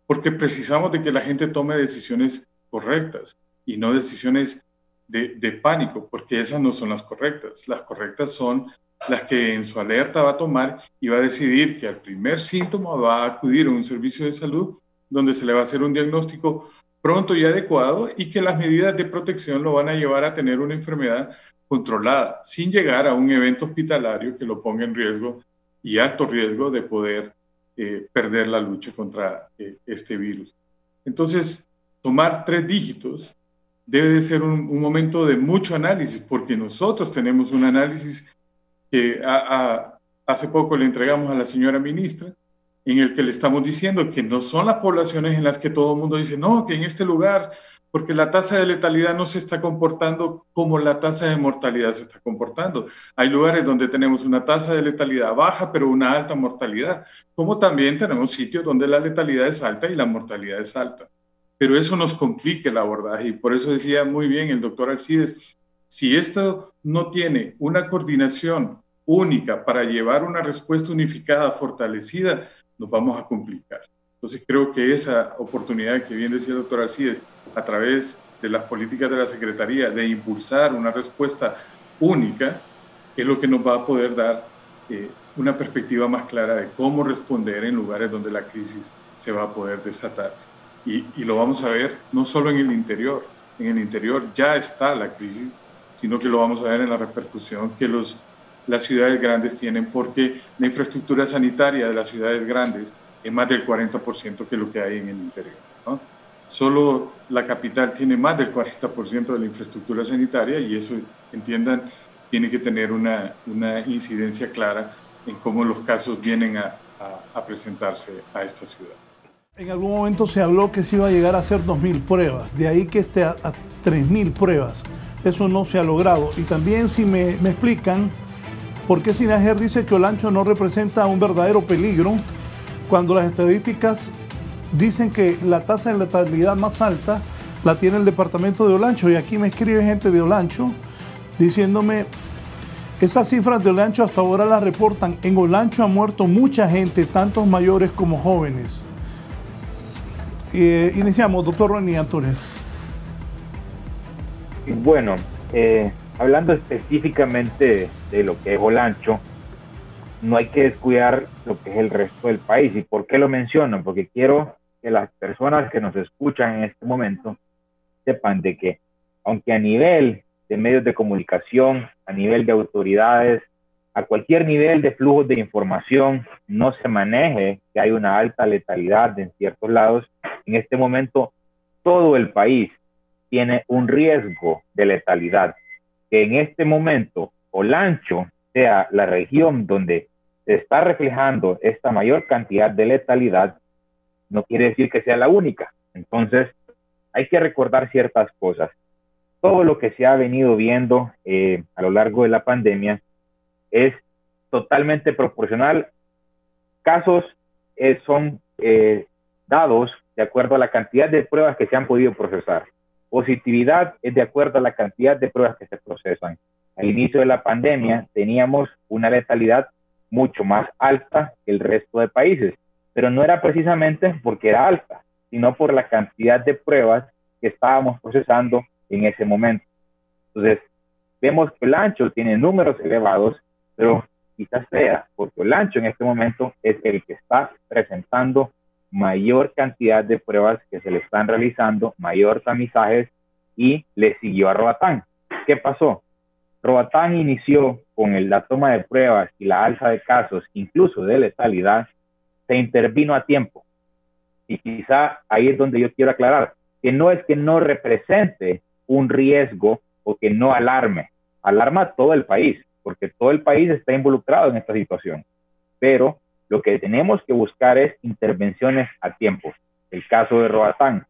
porque precisamos de que la gente tome decisiones correctas y no decisiones de pánico, porque esas no son las correctas. Las correctas son las que en su alerta va a tomar y va a decidir que al primer síntoma va a acudir a un servicio de salud donde se le va a hacer un diagnóstico pronto y adecuado y que las medidas de protección lo van a llevar a tener una enfermedad controlada, sin llegar a un evento hospitalario que lo ponga en riesgo y alto riesgo de poder perder la lucha contra este virus. Entonces, tomar 3 dígitos debe de ser un momento de mucho análisis, porque nosotros tenemos un análisis que hace poco le entregamos a la señora ministra, en el que le estamos diciendo que no son las poblaciones en las que todo el mundo dice, no, que en este lugar, porque la tasa de letalidad no se está comportando como la tasa de mortalidad se está comportando. Hay lugares donde tenemos una tasa de letalidad baja, pero una alta mortalidad, como también tenemos sitios donde la letalidad es alta y la mortalidad es alta. Pero eso nos complica el abordaje y por eso decía muy bien el doctor Alcides, si esto no tiene una coordinación única para llevar una respuesta unificada, fortalecida, nos vamos a complicar. Entonces creo que esa oportunidad que bien decía el doctor Alcides, a través de las políticas de la Secretaría, de impulsar una respuesta única, es lo que nos va a poder dar una perspectiva más clara de cómo responder en lugares donde la crisis se va a poder desatar. Y lo vamos a ver no solo en el interior ya está la crisis, sino que lo vamos a ver en la repercusión que las ciudades grandes tienen, porque la infraestructura sanitaria de las ciudades grandes es más del 40% que lo que hay en el interior, ¿no? Solo la capital tiene más del 40% de la infraestructura sanitaria y eso, entiendan, tiene que tener una incidencia clara en cómo los casos vienen a presentarse a esta ciudad. En algún momento se habló que se iba a llegar a hacer 2.000 pruebas, de ahí que esté a 3.000 pruebas. Eso no se ha logrado. Y también si me explican por qué Sinajer dice que Olancho no representa un verdadero peligro, cuando las estadísticas dicen que la tasa de letalidad más alta la tiene el departamento de Olancho. Y aquí me escribe gente de Olancho diciéndome, esas cifras de Olancho hasta ahora las reportan. En Olancho ha muerto mucha gente, tantos mayores como jóvenes. Iniciamos, doctor Ronnie Antunes. Bueno, hablando específicamente de lo que es Olancho, no hay que descuidar lo que es el resto del país. ¿Y por qué lo menciono? Porque quiero que las personas que nos escuchan en este momento sepan de que, aunque a nivel de medios de comunicación, a nivel de autoridades, a cualquier nivel de flujos de información no se maneje, que hay una alta letalidad en ciertos lados, en este momento todo el país tiene un riesgo de letalidad. Que en este momento Olancho sea la región donde se está reflejando esta mayor cantidad de letalidad, no quiere decir que sea la única. Entonces, hay que recordar ciertas cosas. Todo lo que se ha venido viendo a lo largo de la pandemia es totalmente proporcional. Casos son dados de acuerdo a la cantidad de pruebas que se han podido procesar. Positividad es de acuerdo a la cantidad de pruebas que se procesan. Al inicio de la pandemia teníamos una letalidad mucho más alta que el resto de países, pero no era precisamente porque era alta, sino por la cantidad de pruebas que estábamos procesando en ese momento. Entonces, vemos que Olancho tiene números elevados, pero quizás sea porque Olancho en este momento es el que está presentando mayor cantidad de pruebas que se le están realizando, mayor tamizajes, y le siguió a Roatán. ¿Qué pasó? Roatán inició con la toma de pruebas y la alza de casos, incluso de letalidad, se intervino a tiempo. Y quizá ahí es donde yo quiero aclarar, que no es que no represente un riesgo o que no alarme. Alarma a todo el país, porque todo el país está involucrado en esta situación. Pero lo que tenemos que buscar es intervenciones a tiempo. El caso de Roatán,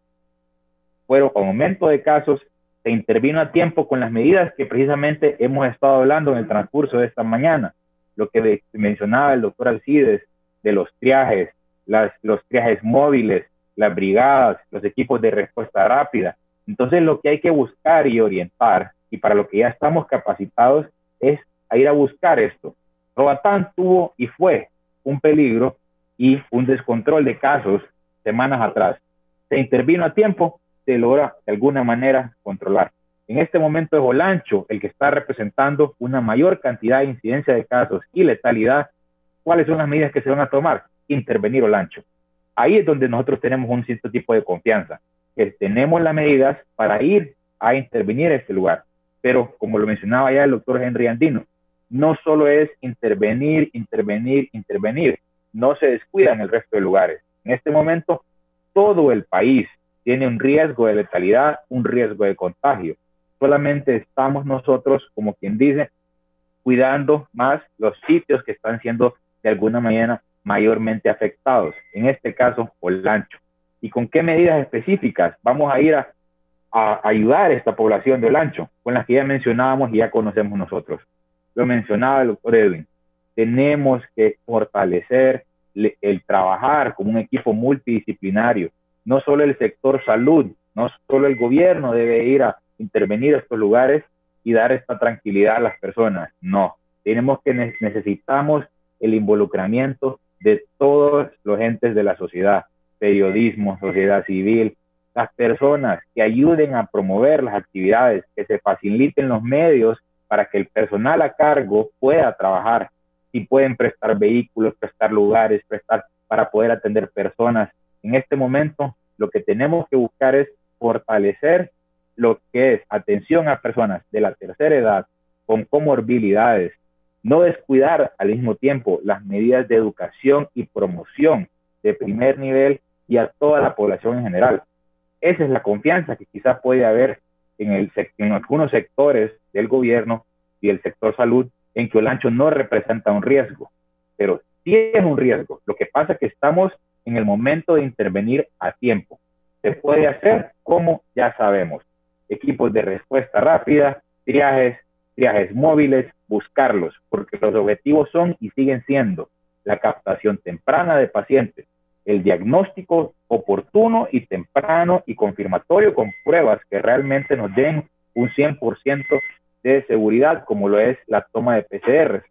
fueron aumento de casos, se intervino a tiempo con las medidas que precisamente hemos estado hablando en el transcurso de esta mañana. Lo que mencionaba el doctor Alcides de los triajes, los triajes móviles, las brigadas, los equipos de respuesta rápida. Entonces lo que hay que buscar y orientar, y para lo que ya estamos capacitados, es a ir a buscar esto. Roatán tuvo y fue un peligro y un descontrol de casos semanas atrás. Se intervino a tiempo, se logra de alguna manera controlar. En este momento es Olancho el que está representando una mayor cantidad de incidencia de casos y letalidad. ¿Cuáles son las medidas que se van a tomar? Intervenir Olancho. Ahí es donde nosotros tenemos un cierto tipo de confianza, que tenemos las medidas para ir a intervenir este lugar. Pero, como lo mencionaba ya el doctor Henry Andino, no solo es intervenir, no se descuida en el resto de lugares. En este momento, todo el país tiene un riesgo de letalidad, un riesgo de contagio. Solamente estamos nosotros, como quien dice, cuidando más los sitios que están siendo de alguna manera mayormente afectados. En este caso, Olancho. ¿Y con qué medidas específicas vamos a ir a ayudar a esta población de Olancho? Con las que ya mencionábamos y ya conocemos nosotros. Lo mencionaba el doctor Edwin. Tenemos que fortalecer el trabajar como un equipo multidisciplinario. No solo el sector salud, no solo el gobierno debe ir a intervenir a estos lugares y dar esta tranquilidad a las personas. No, necesitamos el involucramiento de todos los entes de la sociedad, periodismo, sociedad civil, las personas que ayuden a promover las actividades, que se faciliten los medios para que el personal a cargo pueda trabajar, y pueden prestar vehículos, prestar lugares, para poder atender personas. En este momento, lo que tenemos que buscar es fortalecer lo que es atención a personas de la tercera edad con comorbilidades, no descuidar al mismo tiempo las medidas de educación y promoción de primer nivel y a toda la población en general. Esa es la confianza que quizás puede haber en algunos sectores del gobierno y el sector salud, en que Olancho no representa un riesgo, pero sí es un riesgo. Lo que pasa es que estamos en el momento de intervenir a tiempo. Se puede hacer, como ya sabemos, equipos de respuesta rápida, triajes móviles, buscarlos, porque los objetivos son y siguen siendo la captación temprana de pacientes, el diagnóstico oportuno y temprano y confirmatorio con pruebas que realmente nos den un 100% de seguridad, como lo es la toma de PCR,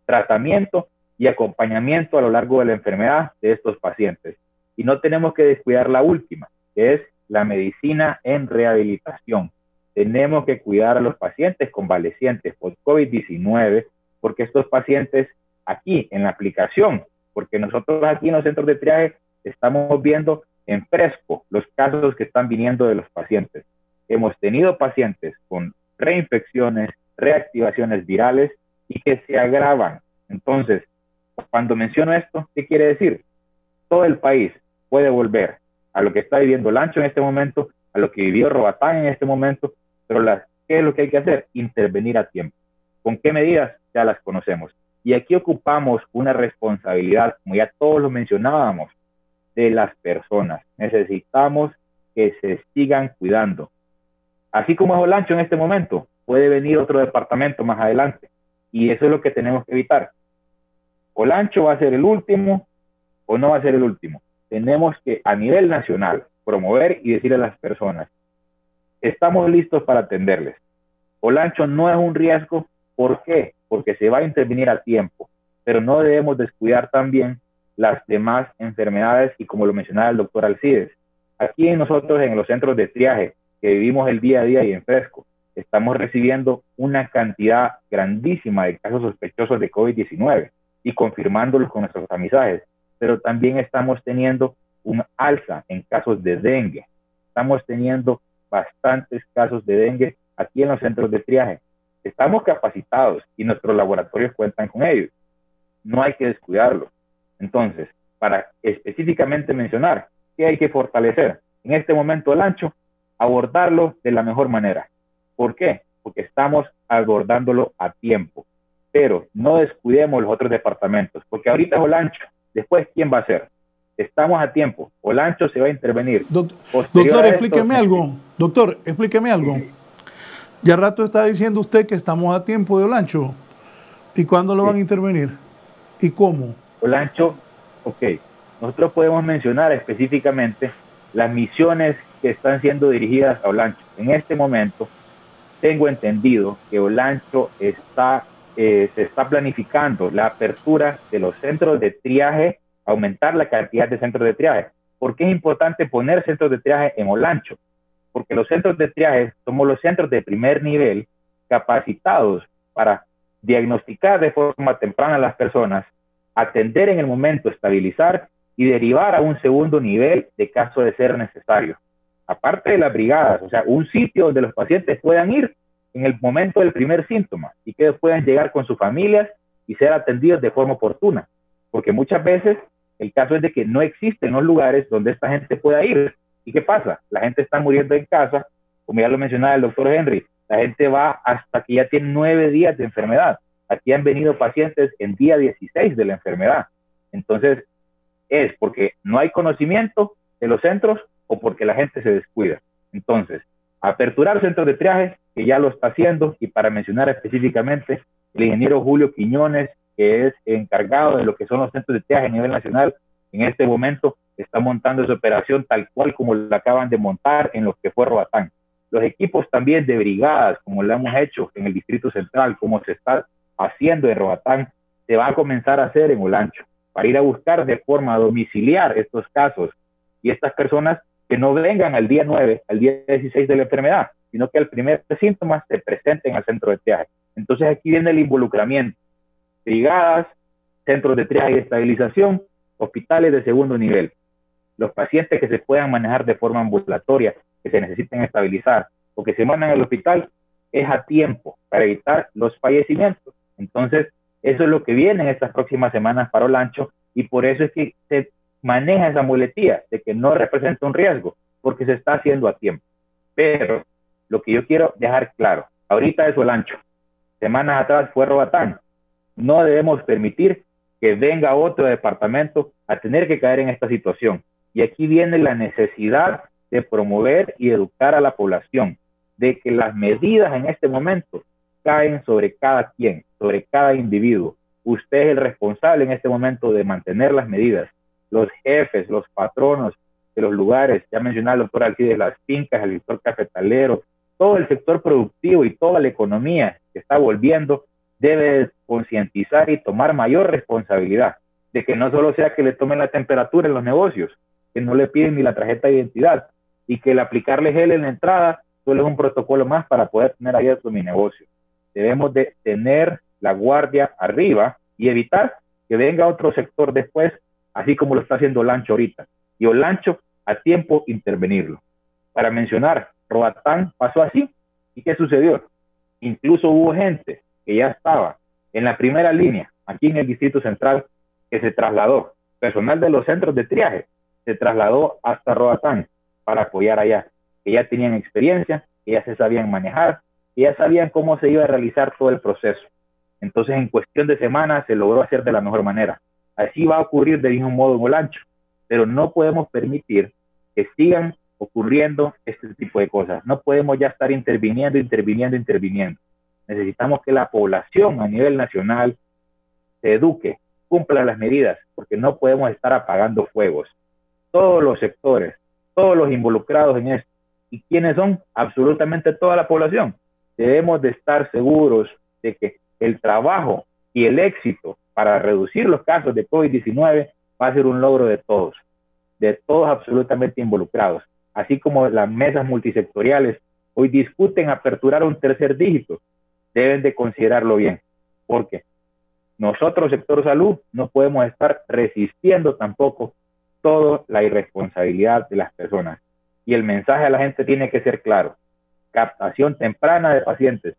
tratamiento y acompañamiento a lo largo de la enfermedad de estos pacientes. Y no tenemos que descuidar la última, que es la medicina en rehabilitación. Tenemos que cuidar a los pacientes convalecientes por COVID-19, porque estos pacientes aquí en la aplicación, porque nosotros aquí en los centros de triaje estamos viendo en fresco los casos que están viniendo de los pacientes. Hemos tenido pacientes con reinfecciones, reactivaciones virales, y que se agravan. Entonces, cuando menciono esto, ¿qué quiere decir? Todo el país puede volver a lo que está viviendo Olancho en este momento, a lo que vivió Roatán en este momento, pero ¿qué es lo que hay que hacer? Intervenir a tiempo. ¿Con qué medidas? Ya las conocemos. Y aquí ocupamos una responsabilidad, como ya todos lo mencionábamos, de las personas. Necesitamos que se sigan cuidando. Así como es Olancho en este momento, puede venir otro departamento más adelante. Y eso es lo que tenemos que evitar. Olancho va a ser el último o no va a ser el último. Tenemos que, a nivel nacional, promover y decirle a las personas, estamos listos para atenderles. Olancho no es un riesgo. ¿Por qué? Porque se va a intervenir a tiempo, pero no debemos descuidar también las demás enfermedades y como lo mencionaba el doctor Alcides, aquí nosotros en los centros de triaje que vivimos el día a día y en fresco, estamos recibiendo una cantidad grandísima de casos sospechosos de COVID-19 y confirmándolos con nuestros tamizajes, pero también estamos teniendo un alza en casos de dengue. Estamos teniendo bastantes casos de dengue aquí en los centros de triaje. Estamos capacitados y nuestros laboratorios cuentan con ellos. No hay que descuidarlos. Entonces, para específicamente mencionar qué hay que fortalecer en este momento Olancho, abordarlo de la mejor manera. ¿Por qué? Porque estamos abordándolo a tiempo. Pero no descuidemos los otros departamentos, porque ahorita es Olancho. Después, ¿quién va a ser? Estamos a tiempo. Olancho se va a intervenir. Doctor, explíqueme algo. Doctor, explíqueme algo. Ya rato está diciendo usted que estamos a tiempo de Olancho. ¿Y cuándo lo van a intervenir? ¿Y cómo? Olancho, ok. Nosotros podemos mencionar específicamente las misiones que están siendo dirigidas a Olancho. En este momento, tengo entendido que Olancho se está planificando la apertura de los centros de triaje, aumentar la cantidad de centros de triaje. ¿Por qué es importante poner centros de triaje en Olancho? Porque los centros de triaje somos los centros de primer nivel capacitados para diagnosticar de forma temprana a las personas, atender en el momento, estabilizar y derivar a un segundo nivel de caso de ser necesario. Aparte de las brigadas, o sea, un sitio donde los pacientes puedan ir en el momento del primer síntoma y que puedan llegar con sus familias y ser atendidos de forma oportuna. Porque muchas veces el caso es de que no existen los lugares donde esta gente pueda ir. ¿Y qué pasa? La gente está muriendo en casa, como ya lo mencionaba el doctor Henry, la gente va hasta que ya tiene 9 días de enfermedad. Aquí han venido pacientes en día 16 de la enfermedad. Entonces, es porque no hay conocimiento de los centros o porque la gente se descuida. Entonces, aperturar centros de triaje, que ya lo está haciendo, y para mencionar específicamente, el ingeniero Julio Quiñones, que es encargado de lo que son los centros de triaje a nivel nacional, en este momento está montando esa operación tal cual como la acaban de montar en lo que fue Roatán. Los equipos también de brigadas, como lo hemos hecho en el Distrito Central, como se está haciendo en Roatán, se va a comenzar a hacer en Olancho, para ir a buscar de forma domiciliar estos casos y estas personas que no vengan al día 9, al día 16 de la enfermedad, sino que al primer síntoma se presenten al centro de triaje. Entonces aquí viene el involucramiento. Brigadas, centros de triaje y estabilización, hospitales de segundo nivel. Los pacientes que se puedan manejar de forma ambulatoria, que se necesiten estabilizar o que se mandan al hospital, es a tiempo para evitar los fallecimientos. Entonces, eso es lo que viene en estas próximas semanas para Olancho y por eso es que se maneja esa muletilla de que no representa un riesgo, porque se está haciendo a tiempo. Pero lo que yo quiero dejar claro, ahorita es Olancho, semanas atrás fue Roatán. No debemos permitir que venga otro departamento a tener que caer en esta situación. Y aquí viene la necesidad de promover y educar a la población, de que las medidas en este momento caen sobre cada quien, sobre cada individuo. Usted es el responsable en este momento de mantener las medidas. Los jefes, los patronos de los lugares, ya mencionaba el doctor Alcides, las fincas, el sector cafetalero, todo el sector productivo y toda la economía que está volviendo, debe concientizar y tomar mayor responsabilidad de que no solo sea que le tomen la temperatura en los negocios, que no le piden ni la tarjeta de identidad y que el aplicarle gel en la entrada solo es un protocolo más para poder tener abierto mi negocio. Debemos de tener la guardia arriba y evitar que venga otro sector después, así como lo está haciendo Olancho ahorita. Y Olancho a tiempo intervenirlo. Para mencionar, Roatán pasó así. ¿Y qué sucedió? Incluso hubo gente que ya estaba En la primera línea, aquí en el Distrito Central, que se trasladó, personal de los centros de triaje, se trasladó hasta Roatán para apoyar allá, que ya tenían experiencia, que ya se sabían manejar, que ya sabían cómo se iba a realizar todo el proceso. Entonces, en cuestión de semanas se logró hacer de la mejor manera. Así va a ocurrir del mismo modo en Olancho, pero no podemos permitir que sigan ocurriendo este tipo de cosas. No podemos ya estar interviniendo. Necesitamos que la población a nivel nacional se eduque, cumpla las medidas, porque no podemos estar apagando fuegos. Todos los sectores, todos los involucrados en esto, ¿y quiénes son? Absolutamente toda la población. Debemos de estar seguros de que el trabajo y el éxito para reducir los casos de COVID-19 va a ser un logro de todos absolutamente involucrados. Así como las mesas multisectoriales hoy discuten aperturar un tercer dígito, deben de considerarlo bien, porque nosotros, sector salud, no podemos estar resistiendo tampoco toda la irresponsabilidad de las personas. Y el mensaje a la gente tiene que ser claro: captación temprana de pacientes,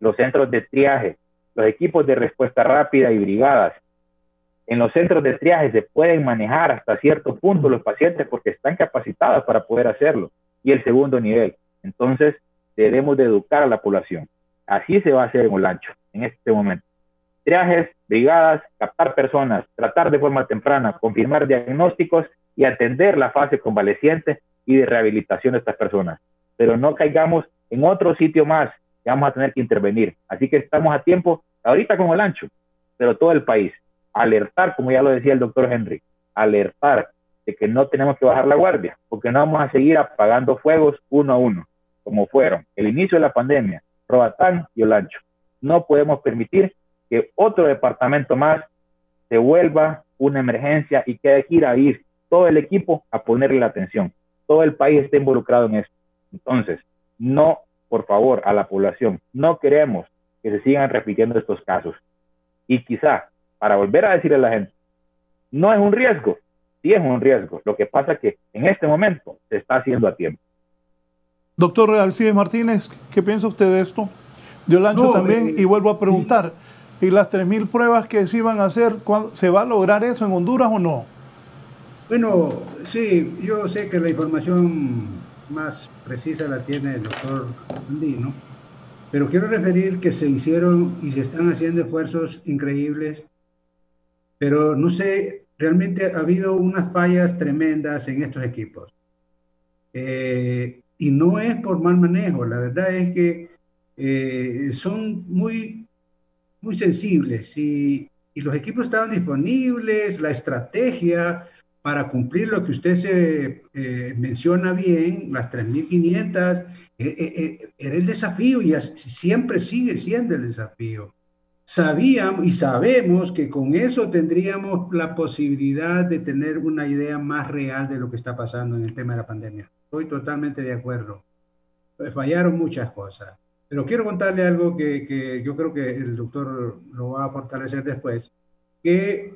los centros de triaje, los equipos de respuesta rápida y brigadas. En los centros de triaje se pueden manejar hasta cierto punto los pacientes porque están capacitados para poder hacerlo. Y el segundo nivel. Entonces, debemos de educar a la población. Así se va a hacer en Olancho, en este momento. Triajes, brigadas, captar personas, tratar de forma temprana, confirmar diagnósticos y atender la fase convaleciente y de rehabilitación de estas personas. Pero no caigamos en otro sitio más que vamos a tener que intervenir. Así que estamos a tiempo, ahorita con Olancho, pero todo el país. Alertar, como ya lo decía el doctor Henry, alertar de que no tenemos que bajar la guardia, porque no vamos a seguir apagando fuegos uno a uno, como fueron el inicio de la pandemia, Roatán y Olancho. No podemos permitir que otro departamento más se vuelva una emergencia y que hay que ir a todo el equipo a ponerle la atención. Todo el país está involucrado en esto. Entonces, no, por favor, a la población, no queremos que se sigan repitiendo estos casos. Y quizá, para volver a decirle a la gente, no es un riesgo, sí es un riesgo. Lo que pasa es que en este momento se está haciendo a tiempo. Doctor Alcides Martínez, ¿qué piensa usted de esto? De Olancho también, y vuelvo a preguntar, ¿y las 3.000 pruebas que se iban a hacer, se va a lograr eso en Honduras o no? Bueno, sí, yo sé que la información más precisa la tiene el doctor Andino, pero quiero referir que se hicieron y se están haciendo esfuerzos increíbles, pero no sé, realmente ha habido unas fallas tremendas en estos equipos. Y no es por mal manejo, la verdad es que son muy sensibles y los equipos estaban disponibles, la estrategia para cumplir lo que usted se menciona bien, las 3.500, era el desafío y siempre sigue siendo el desafío. Sabíamos y sabemos que con eso tendríamos la posibilidad de tener una idea más real de lo que está pasando en el tema de la pandemia. Estoy totalmente de acuerdo. Fallaron muchas cosas. Pero quiero contarle algo que yo creo que el doctor lo va a fortalecer después, que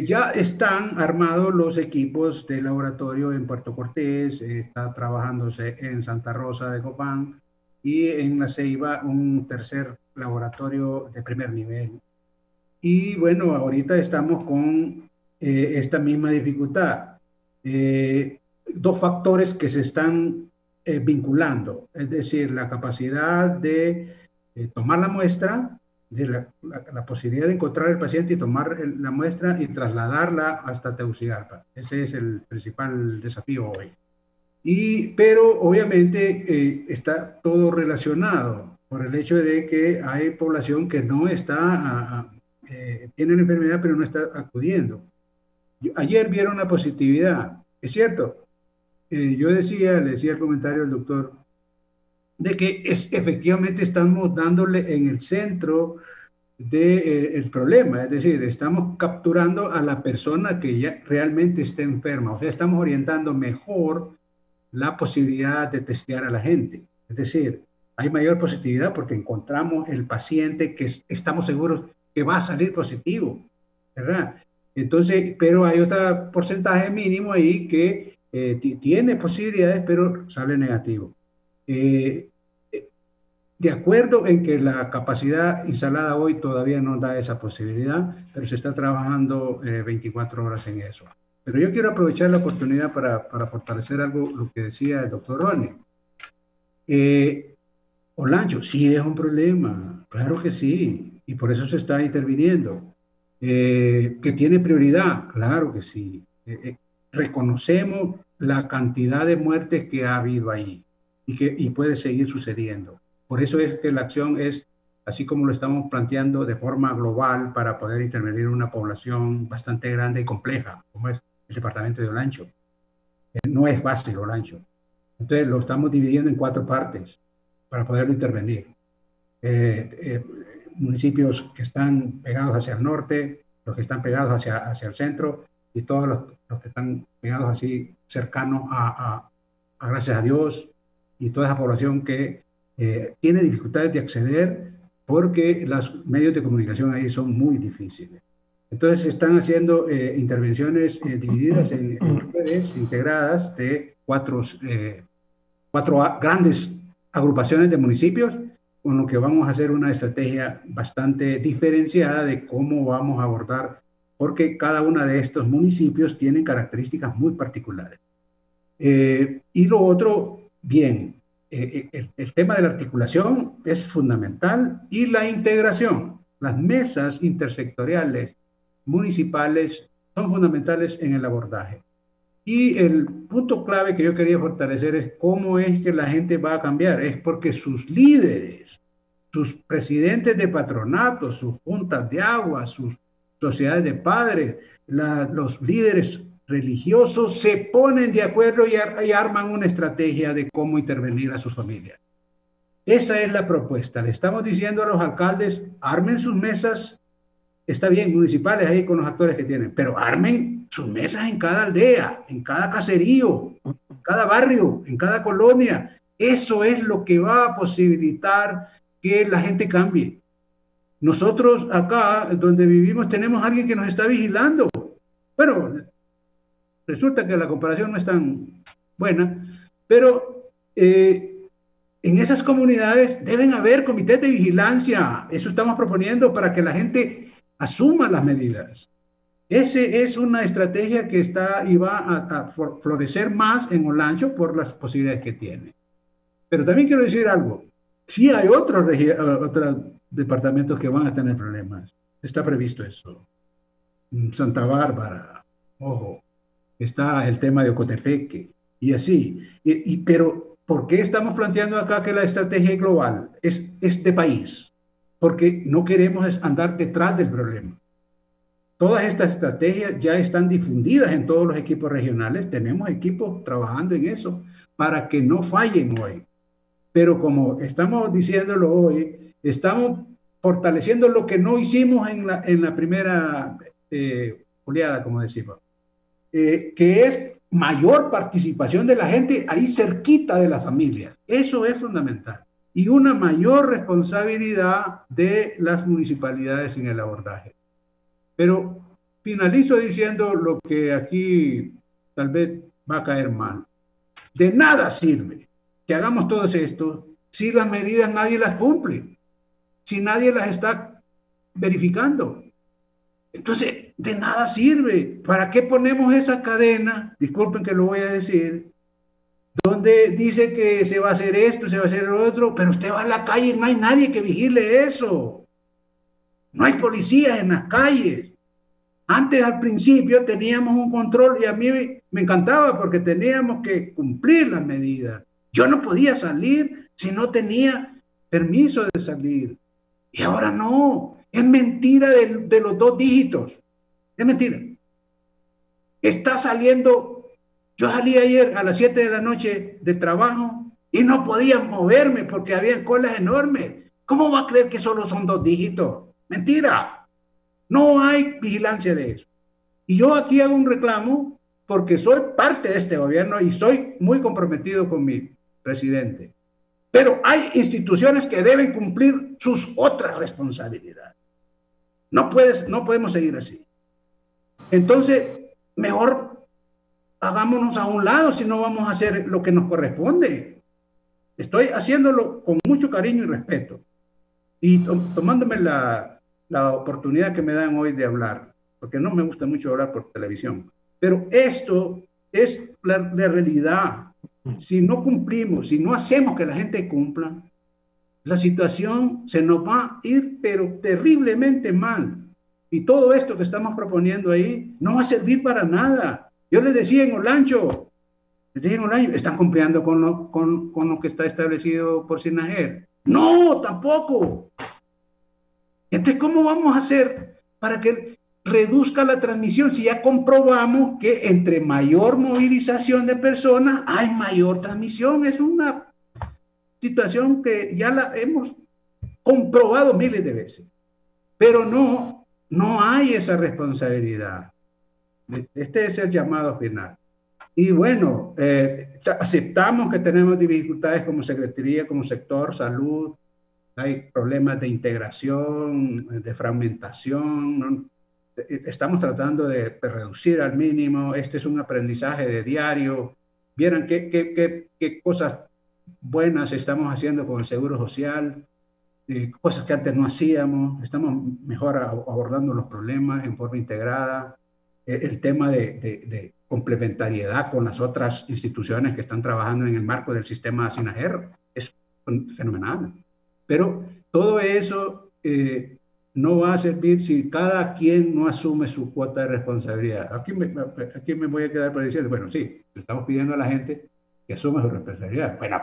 ya están armados los equipos de laboratorio en Puerto Cortés, está trabajándose en Santa Rosa de Copán y en La Ceiba un tercer laboratorio de primer nivel. Y bueno, ahorita estamos con esta misma dificultad. Dos factores que se están vinculando, es decir, la capacidad de tomar la muestra, de la posibilidad de encontrar el paciente y tomar la muestra y trasladarla hasta Tegucigalpa. Ese es el principal desafío hoy. Pero obviamente está todo relacionado por el hecho de que hay población que no está, tiene la enfermedad pero no está acudiendo. Ayer vieron la positividad, es cierto. Yo le decía el comentario del doctor, de que efectivamente estamos dándole en el centro del problema, es decir, estamos capturando a la persona que ya realmente está enferma, o sea, estamos orientando mejor la posibilidad de testear a la gente, es decir, hay mayor positividad porque encontramos el paciente que estamos seguros que va a salir positivo, ¿verdad? Entonces, pero hay otro porcentaje mínimo ahí que tiene posibilidades, pero sale negativo. de acuerdo en que la capacidad instalada hoy todavía no da esa posibilidad, pero se está trabajando 24 horas en eso. Pero yo quiero aprovechar la oportunidad para fortalecer algo, lo que decía el doctor Ronnie. Olancho, sí es un problema, claro que sí, y por eso se está interviniendo. Que tiene prioridad, claro que sí. Reconocemos la cantidad de muertes que ha habido ahí y puede seguir sucediendo. Por eso es que la acción es, así como lo estamos planteando, de forma global para poder intervenir en una población bastante grande y compleja, como es el departamento de Olancho. No es fácil Olancho. Entonces lo estamos dividiendo en 4 partes para poderlo intervenir. Municipios que están pegados hacia el norte, los que están pegados hacia el centro y todos los que están pegados así cercanos a gracias a Dios, y toda esa población que tiene dificultades de acceder porque los medios de comunicación ahí son muy difíciles. Entonces se están haciendo intervenciones divididas en redes integradas de 4 grandes agrupaciones de municipios, con lo que vamos a hacer una estrategia bastante diferenciada de cómo vamos a abordar, porque cada uno de estos municipios tienen características muy particulares. Y lo otro, bien, el tema de la articulación es fundamental, y la integración, las mesas intersectoriales municipales son fundamentales en el abordaje. Y el punto clave que yo quería fortalecer es cómo es que la gente va a cambiar. Es porque sus líderes, sus presidentes de patronatos, sus juntas de agua, sus sociedades de padres, los líderes religiosos se ponen de acuerdo y arman una estrategia de cómo intervenir a sus familias. Esa es la propuesta. Le estamos diciendo a los alcaldes, armen sus mesas, está bien, municipales ahí con los actores que tienen, pero armen sus mesas en cada aldea, en cada caserío, en cada barrio, en cada colonia. Eso es lo que va a posibilitar que la gente cambie. Nosotros acá, donde vivimos, tenemos a alguien que nos está vigilando. Bueno, resulta que la comparación no es tan buena, pero en esas comunidades deben haber comités de vigilancia. Eso estamos proponiendo para que la gente asuma las medidas. Esa es una estrategia que está y va a florecer más en Olancho por las posibilidades que tiene. Pero también quiero decir algo. Sí hay otros departamentos que van a tener problemas. Está previsto eso. Santa Bárbara, ojo, está el tema de Ocotepeque y así. Pero ¿por qué estamos planteando acá que la estrategia es global? Es de país. Porque no queremos andar detrás del problema. Todas estas estrategias ya están difundidas en todos los equipos regionales. Tenemos equipos trabajando en eso para que no fallen hoy. Pero como estamos diciéndolo hoy, estamos fortaleciendo lo que no hicimos en la primera oleada, como decimos, que es mayor participación de la gente ahí cerquita de las familias. Eso es fundamental. Y una mayor responsabilidad de las municipalidades en el abordaje. Pero finalizo diciendo lo que aquí tal vez va a caer mal. De nada sirve que hagamos todo esto si las medidas nadie las cumple, si nadie las está verificando. Entonces, de nada sirve. ¿Para qué ponemos esa cadena? Disculpen que lo voy a decir, donde dice que se va a hacer esto, se va a hacer lo otro, pero usted va a la calle y no hay nadie que vigile eso. No hay policías en las calles. Antes, al principio, teníamos un control y a mí me encantaba porque teníamos que cumplir las medidas. Yo no podía salir si no tenía permiso de salir. Y ahora no. Es mentira de los 2 dígitos. Es mentira. Está saliendo. Yo salí ayer a las 7 de la noche de trabajo y no podía moverme porque había colas enormes. ¿Cómo va a creer que solo son 2 dígitos? Mentira. No hay vigilancia de eso. Y yo aquí hago un reclamo porque soy parte de este gobierno y soy muy comprometido con mi presidente. Pero hay instituciones que deben cumplir sus otras responsabilidades. No podemos seguir así. Entonces, mejor hagámonos a un lado si no vamos a hacer lo que nos corresponde. Estoy haciéndolo con mucho cariño y respeto y tomándome la oportunidad que me dan hoy de hablar, porque no me gusta mucho hablar por televisión. Pero esto es la realidad. Si no cumplimos, si no hacemos que la gente cumpla, la situación se nos va a ir, pero terriblemente mal. Y todo esto que estamos proponiendo ahí no va a servir para nada. Yo les decía en Olancho, están cumpliendo con lo que está establecido por SINAGER. No, tampoco. Entonces, ¿cómo vamos a hacer para que reduzca la transmisión si ya comprobamos que entre mayor movilización de personas hay mayor transmisión? Es una situación que ya la hemos comprobado miles de veces, pero no hay esa responsabilidad. Este es el llamado final. Y bueno, aceptamos que tenemos dificultades como Secretaría, como sector, salud, hay problemas de integración, de fragmentación, ¿no? Estamos tratando de reducir al mínimo, este es un aprendizaje de diario, vieran qué cosas buenas estamos haciendo con el Seguro Social, cosas que antes no hacíamos, estamos mejor abordando los problemas en forma integrada, el tema de complementariedad con las otras instituciones que están trabajando en el marco del sistema SINAGER es fenomenal. Pero todo eso no va a servir si cada quien no asume su cuota de responsabilidad. Aquí me voy a quedar por diciendo, bueno, sí, le estamos pidiendo a la gente que asuma su responsabilidad. Bueno,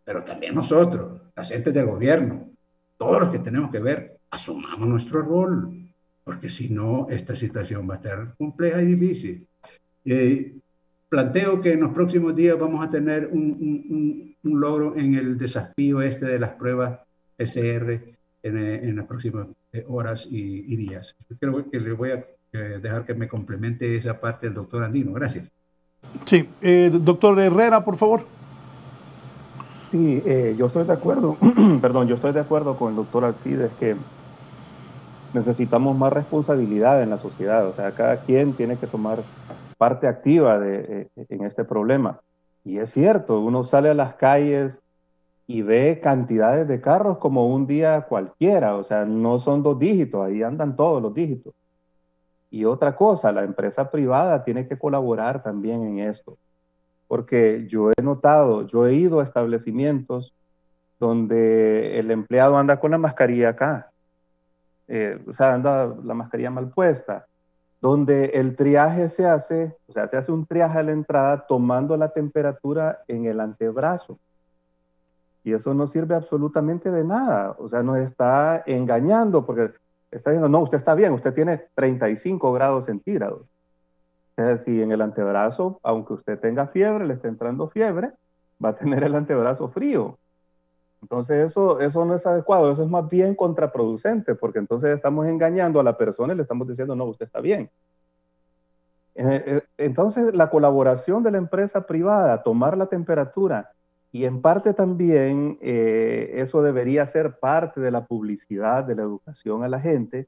pero también nosotros, las entes del gobierno, todos los que tenemos que ver, asumamos nuestro rol, porque si no, esta situación va a estar compleja y difícil. Planteo que en los próximos días vamos a tener un logro en el desafío de las pruebas PCR en las próximas horas y días. Creo que le voy a dejar que me complemente esa parte el doctor Andino. Gracias. Sí, doctor Herrera, por favor. Sí, yo estoy de acuerdo, perdón, yo estoy de acuerdo con el doctor Alcides que necesitamos más responsabilidad en la sociedad, o sea, cada quien tiene que tomar parte activa en este problema. Y es cierto, uno sale a las calles y ve cantidades de carros como un día cualquiera, o sea, no son 2 dígitos, ahí andan todos los dígitos. Y otra cosa, la empresa privada tiene que colaborar también en esto, porque yo he notado, yo he ido a establecimientos donde el empleado anda con la mascarilla acá, o sea, anda la mascarilla mal puesta, donde el triaje se hace, o sea, se hace un triaje a la entrada tomando la temperatura en el antebrazo. Y eso no sirve absolutamente de nada, o sea, nos está engañando porque está diciendo, no, usted está bien, usted tiene 35 grados centígrados. O sea, si en el antebrazo, aunque usted tenga fiebre, le está entrando fiebre, va a tener el antebrazo frío. Entonces eso no es adecuado, eso es más bien contraproducente, porque entonces estamos engañando a la persona y le estamos diciendo, no, usted está bien. Entonces la colaboración de la empresa privada, tomar la temperatura, y en parte también eso debería ser parte de la publicidad, de la educación a la gente,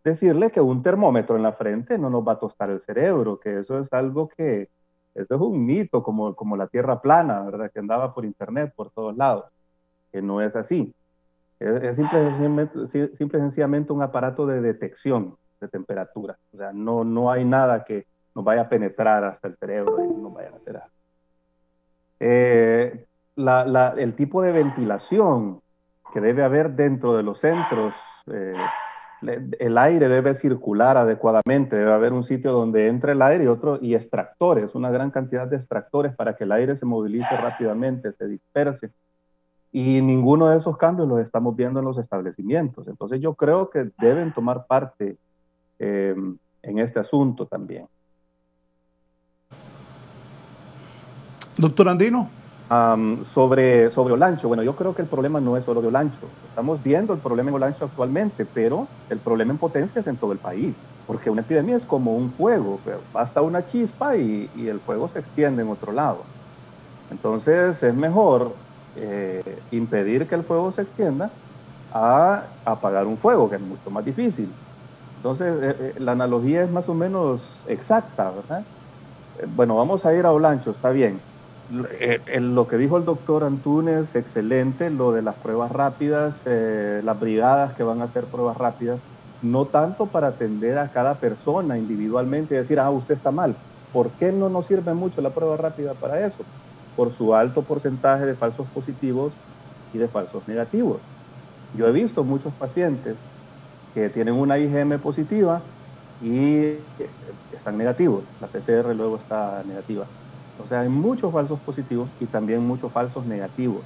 decirle que un termómetro en la frente no nos va a tostar el cerebro, que eso es algo que, eso es un mito, como la tierra plana, ¿verdad? Que andaba por internet, por todos lados, que no es así. Es simple y sencillamente un aparato de detección de temperatura. O sea, no hay nada que nos vaya a penetrar hasta el cerebro y nos vaya a hacer algo. El tipo de ventilación que debe haber dentro de los centros, el aire debe circular adecuadamente, debe haber un sitio donde entre el aire y extractores, una gran cantidad de extractores para que el aire se movilice rápidamente, se disperse. Y ninguno de esos cambios los estamos viendo en los establecimientos. Entonces yo creo que deben tomar parte en este asunto también. Doctor Andino. Sobre Olancho, bueno, yo creo que el problema no es solo de Olancho. Estamos viendo el problema en Olancho actualmente, pero el problema en potencia es en todo el país, porque una epidemia es como un fuego, basta una chispa y el fuego se extiende en otro lado. Entonces es mejor impedir que el fuego se extienda a apagar un fuego, que es mucho más difícil. Entonces la analogía es más o menos exacta, ¿verdad? Bueno, vamos a ir a Olancho, está bien. Lo que dijo el doctor Antúnez, excelente, lo de las pruebas rápidas, las brigadas que van a hacer pruebas rápidas, no tanto para atender a cada persona individualmente y decir, usted está mal. ¿Por qué no nos sirve mucho la prueba rápida para eso? Por su alto porcentaje de falsos positivos y de falsos negativos. Yo he visto muchos pacientes que tienen una IgM positiva y están negativos, la PCR luego está negativa. O sea, hay muchos falsos positivos y también muchos falsos negativos.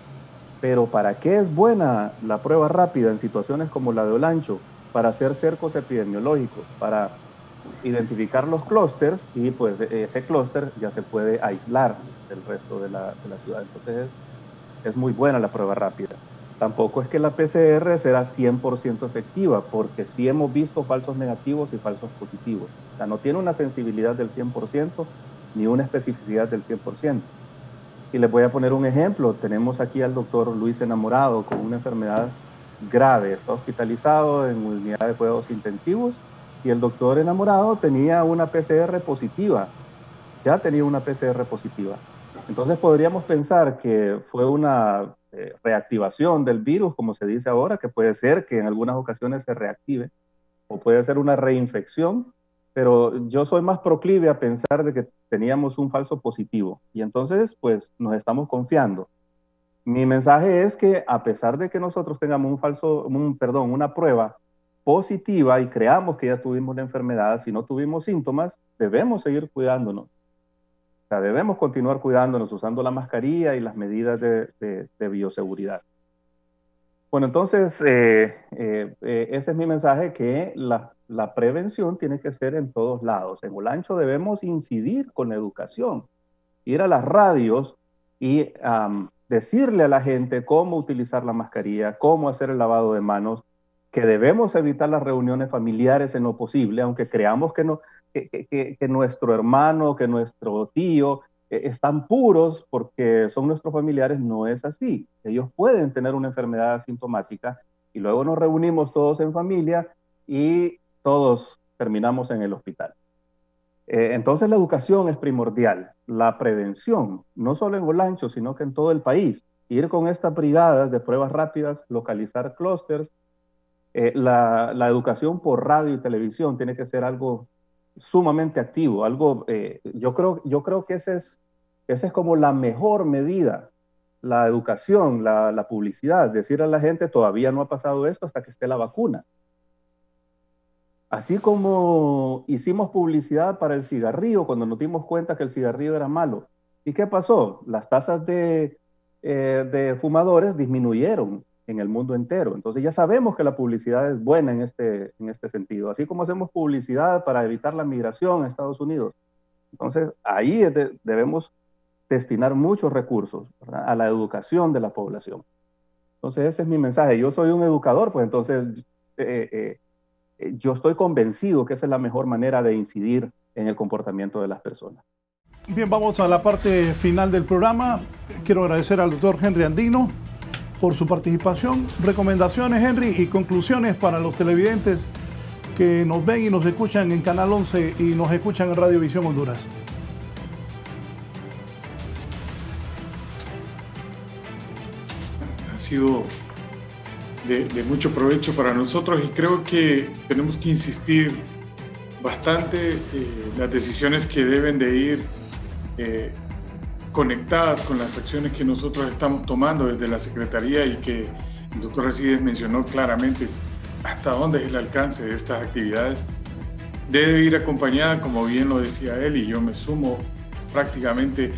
Pero ¿para qué es buena la prueba rápida en situaciones como la de Olancho? Para hacer cercos epidemiológicos, para identificar los clústeres y pues ese clúster ya se puede aislar del resto de la ciudad. Entonces es muy buena la prueba rápida. Tampoco es que la PCR será 100% efectiva, porque sí hemos visto falsos negativos y falsos positivos. O sea, no tiene una sensibilidad del 100% ni una especificidad del 100%. Y les voy a poner un ejemplo. Tenemos aquí al doctor Luis Enamorado con una enfermedad grave. Está hospitalizado en unidad de cuidados intensivos y el doctor Enamorado tenía una PCR positiva. Ya tenía una PCR positiva. Entonces podríamos pensar que fue una reactivación del virus, como se dice ahora, que puede ser que en algunas ocasiones se reactive, o puede ser una reinfección, pero yo soy más proclive a pensar de que teníamos un falso positivo, y entonces pues nos estamos confiando. Mi mensaje es que a pesar de que nosotros tengamos una prueba positiva y creamos que ya tuvimos la enfermedad, si no tuvimos síntomas, debemos seguir cuidándonos. O sea, debemos continuar cuidándonos usando la mascarilla y las medidas de bioseguridad. Bueno, entonces, ese es mi mensaje, que la prevención tiene que ser en todos lados. En Olancho debemos incidir con la educación, ir a las radios y decirle a la gente cómo utilizar la mascarilla, cómo hacer el lavado de manos, que debemos evitar las reuniones familiares en lo posible, aunque creamos que nuestro hermano, que nuestro tío están puros porque son nuestros familiares. No es así. Ellos pueden tener una enfermedad asintomática y luego nos reunimos todos en familia y todos terminamos en el hospital. Entonces la educación es primordial, la prevención, no solo en Olancho, sino que en todo el país. Ir con estas brigadas de pruebas rápidas, localizar clústeres. La educación por radio y televisión tiene que ser algo sumamente activo, yo creo que esa es como la mejor medida, la educación, la publicidad, decir a la gente todavía no ha pasado esto hasta que esté la vacuna. Así como hicimos publicidad para el cigarrillo cuando nos dimos cuenta que el cigarrillo era malo. ¿Y qué pasó? Las tasas de fumadores disminuyeron en el mundo entero. Entonces ya sabemos que la publicidad es buena en este sentido, así como hacemos publicidad para evitar la migración a Estados Unidos. Entonces ahí debemos destinar muchos recursos, ¿verdad?, a la educación de la población. Entonces ese es mi mensaje. Yo soy un educador, pues entonces yo estoy convencido que esa es la mejor manera de incidir en el comportamiento de las personas. Bien, vamos a la parte final del programa. Quiero agradecer al doctor Henry Andino por su participación. Recomendaciones, Henry, y conclusiones para los televidentes que nos ven y nos escuchan en Canal 11 y nos escuchan en Radio Visión Honduras. Ha sido de mucho provecho para nosotros y creo que tenemos que insistir bastante las decisiones que deben de ir conectadas con las acciones que nosotros estamos tomando desde la Secretaría, y que el doctor Alcides mencionó claramente hasta dónde es el alcance de estas actividades. Debe ir acompañada, como bien lo decía él, y yo me sumo prácticamente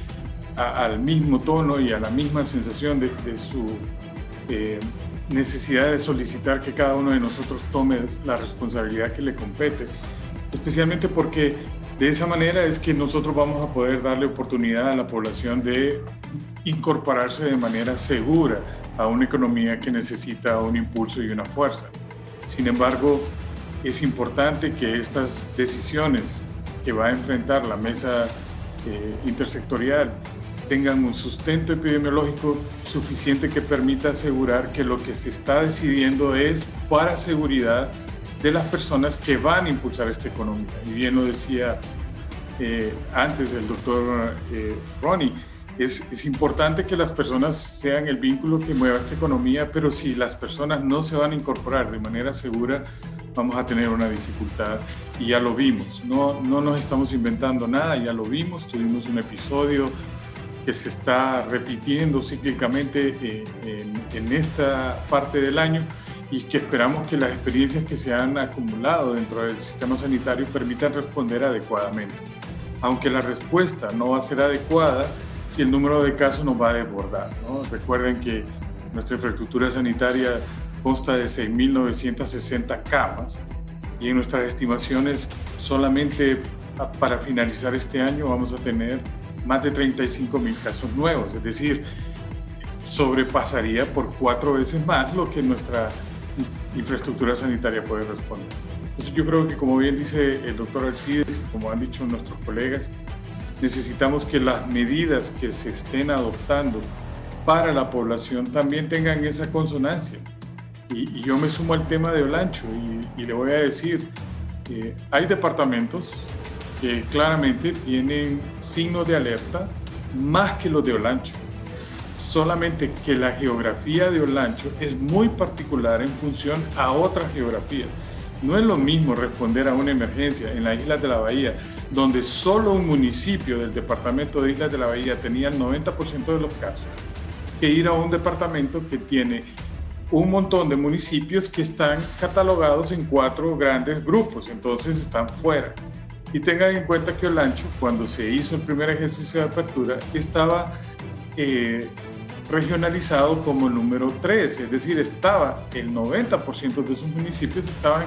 al mismo tono y a la misma sensación de su necesidad de solicitar que cada uno de nosotros tome la responsabilidad que le compete, especialmente porque de esa manera es que nosotros vamos a poder darle oportunidad a la población de incorporarse de manera segura a una economía que necesita un impulso y una fuerza. Sin embargo, es importante que estas decisiones que va a enfrentar la mesa intersectorial tengan un sustento epidemiológico suficiente que permita asegurar que lo que se está decidiendo es para seguridad de las personas que van a impulsar esta economía. Y bien lo decía antes el doctor Ronnie, Es importante que las personas sean el vínculo que mueva esta economía, pero si las personas no se van a incorporar de manera segura, vamos a tener una dificultad, y ya lo vimos. No nos estamos inventando nada, ya lo vimos. Tuvimos un episodio que se está repitiendo cíclicamente en esta parte del año, y que esperamos que las experiencias que se han acumulado dentro del sistema sanitario permitan responder adecuadamente. Aunque la respuesta no va a ser adecuada si el número de casos nos va a desbordar, ¿no? Recuerden que nuestra infraestructura sanitaria consta de 6.960 camas, y en nuestras estimaciones solamente para finalizar este año vamos a tener más de 35.000 casos nuevos, es decir, sobrepasaría por 4 veces más lo que nuestra infraestructura sanitaria puede responder. Entonces yo creo que, como bien dice el doctor Alcides, como han dicho nuestros colegas, necesitamos que las medidas que se estén adoptando para la población también tengan esa consonancia. Y yo me sumo al tema de Olancho y le voy a decir, hay departamentos que claramente tienen signos de alerta más que los de Olancho. Solamente que la geografía de Olancho es muy particular en función a otras geografías. No es lo mismo responder a una emergencia en las Islas de la Bahía, donde solo un municipio del departamento de Islas de la Bahía tenía el 90% de los casos, que ir a un departamento que tiene un montón de municipios que están catalogados en 4 grandes grupos, entonces están fuera. Y tengan en cuenta que Olancho, cuando se hizo el primer ejercicio de apertura, estaba regionalizado como el número 3, es decir, estaba el 90% de sus municipios estaban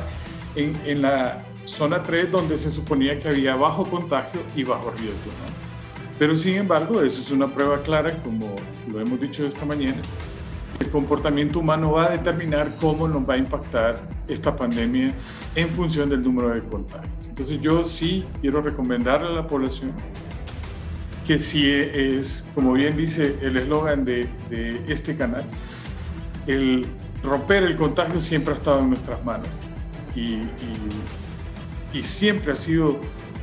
en la zona 3, donde se suponía que había bajo contagio y bajo riesgo, ¿no? Pero sin embargo, eso es una prueba clara, como lo hemos dicho esta mañana. El comportamiento humano va a determinar cómo nos va a impactar esta pandemia en función del número de contagios. Entonces yo sí quiero recomendarle a la población que sí es, como bien dice el eslogan de este canal, el romper el contagio siempre ha estado en nuestras manos y siempre ha sido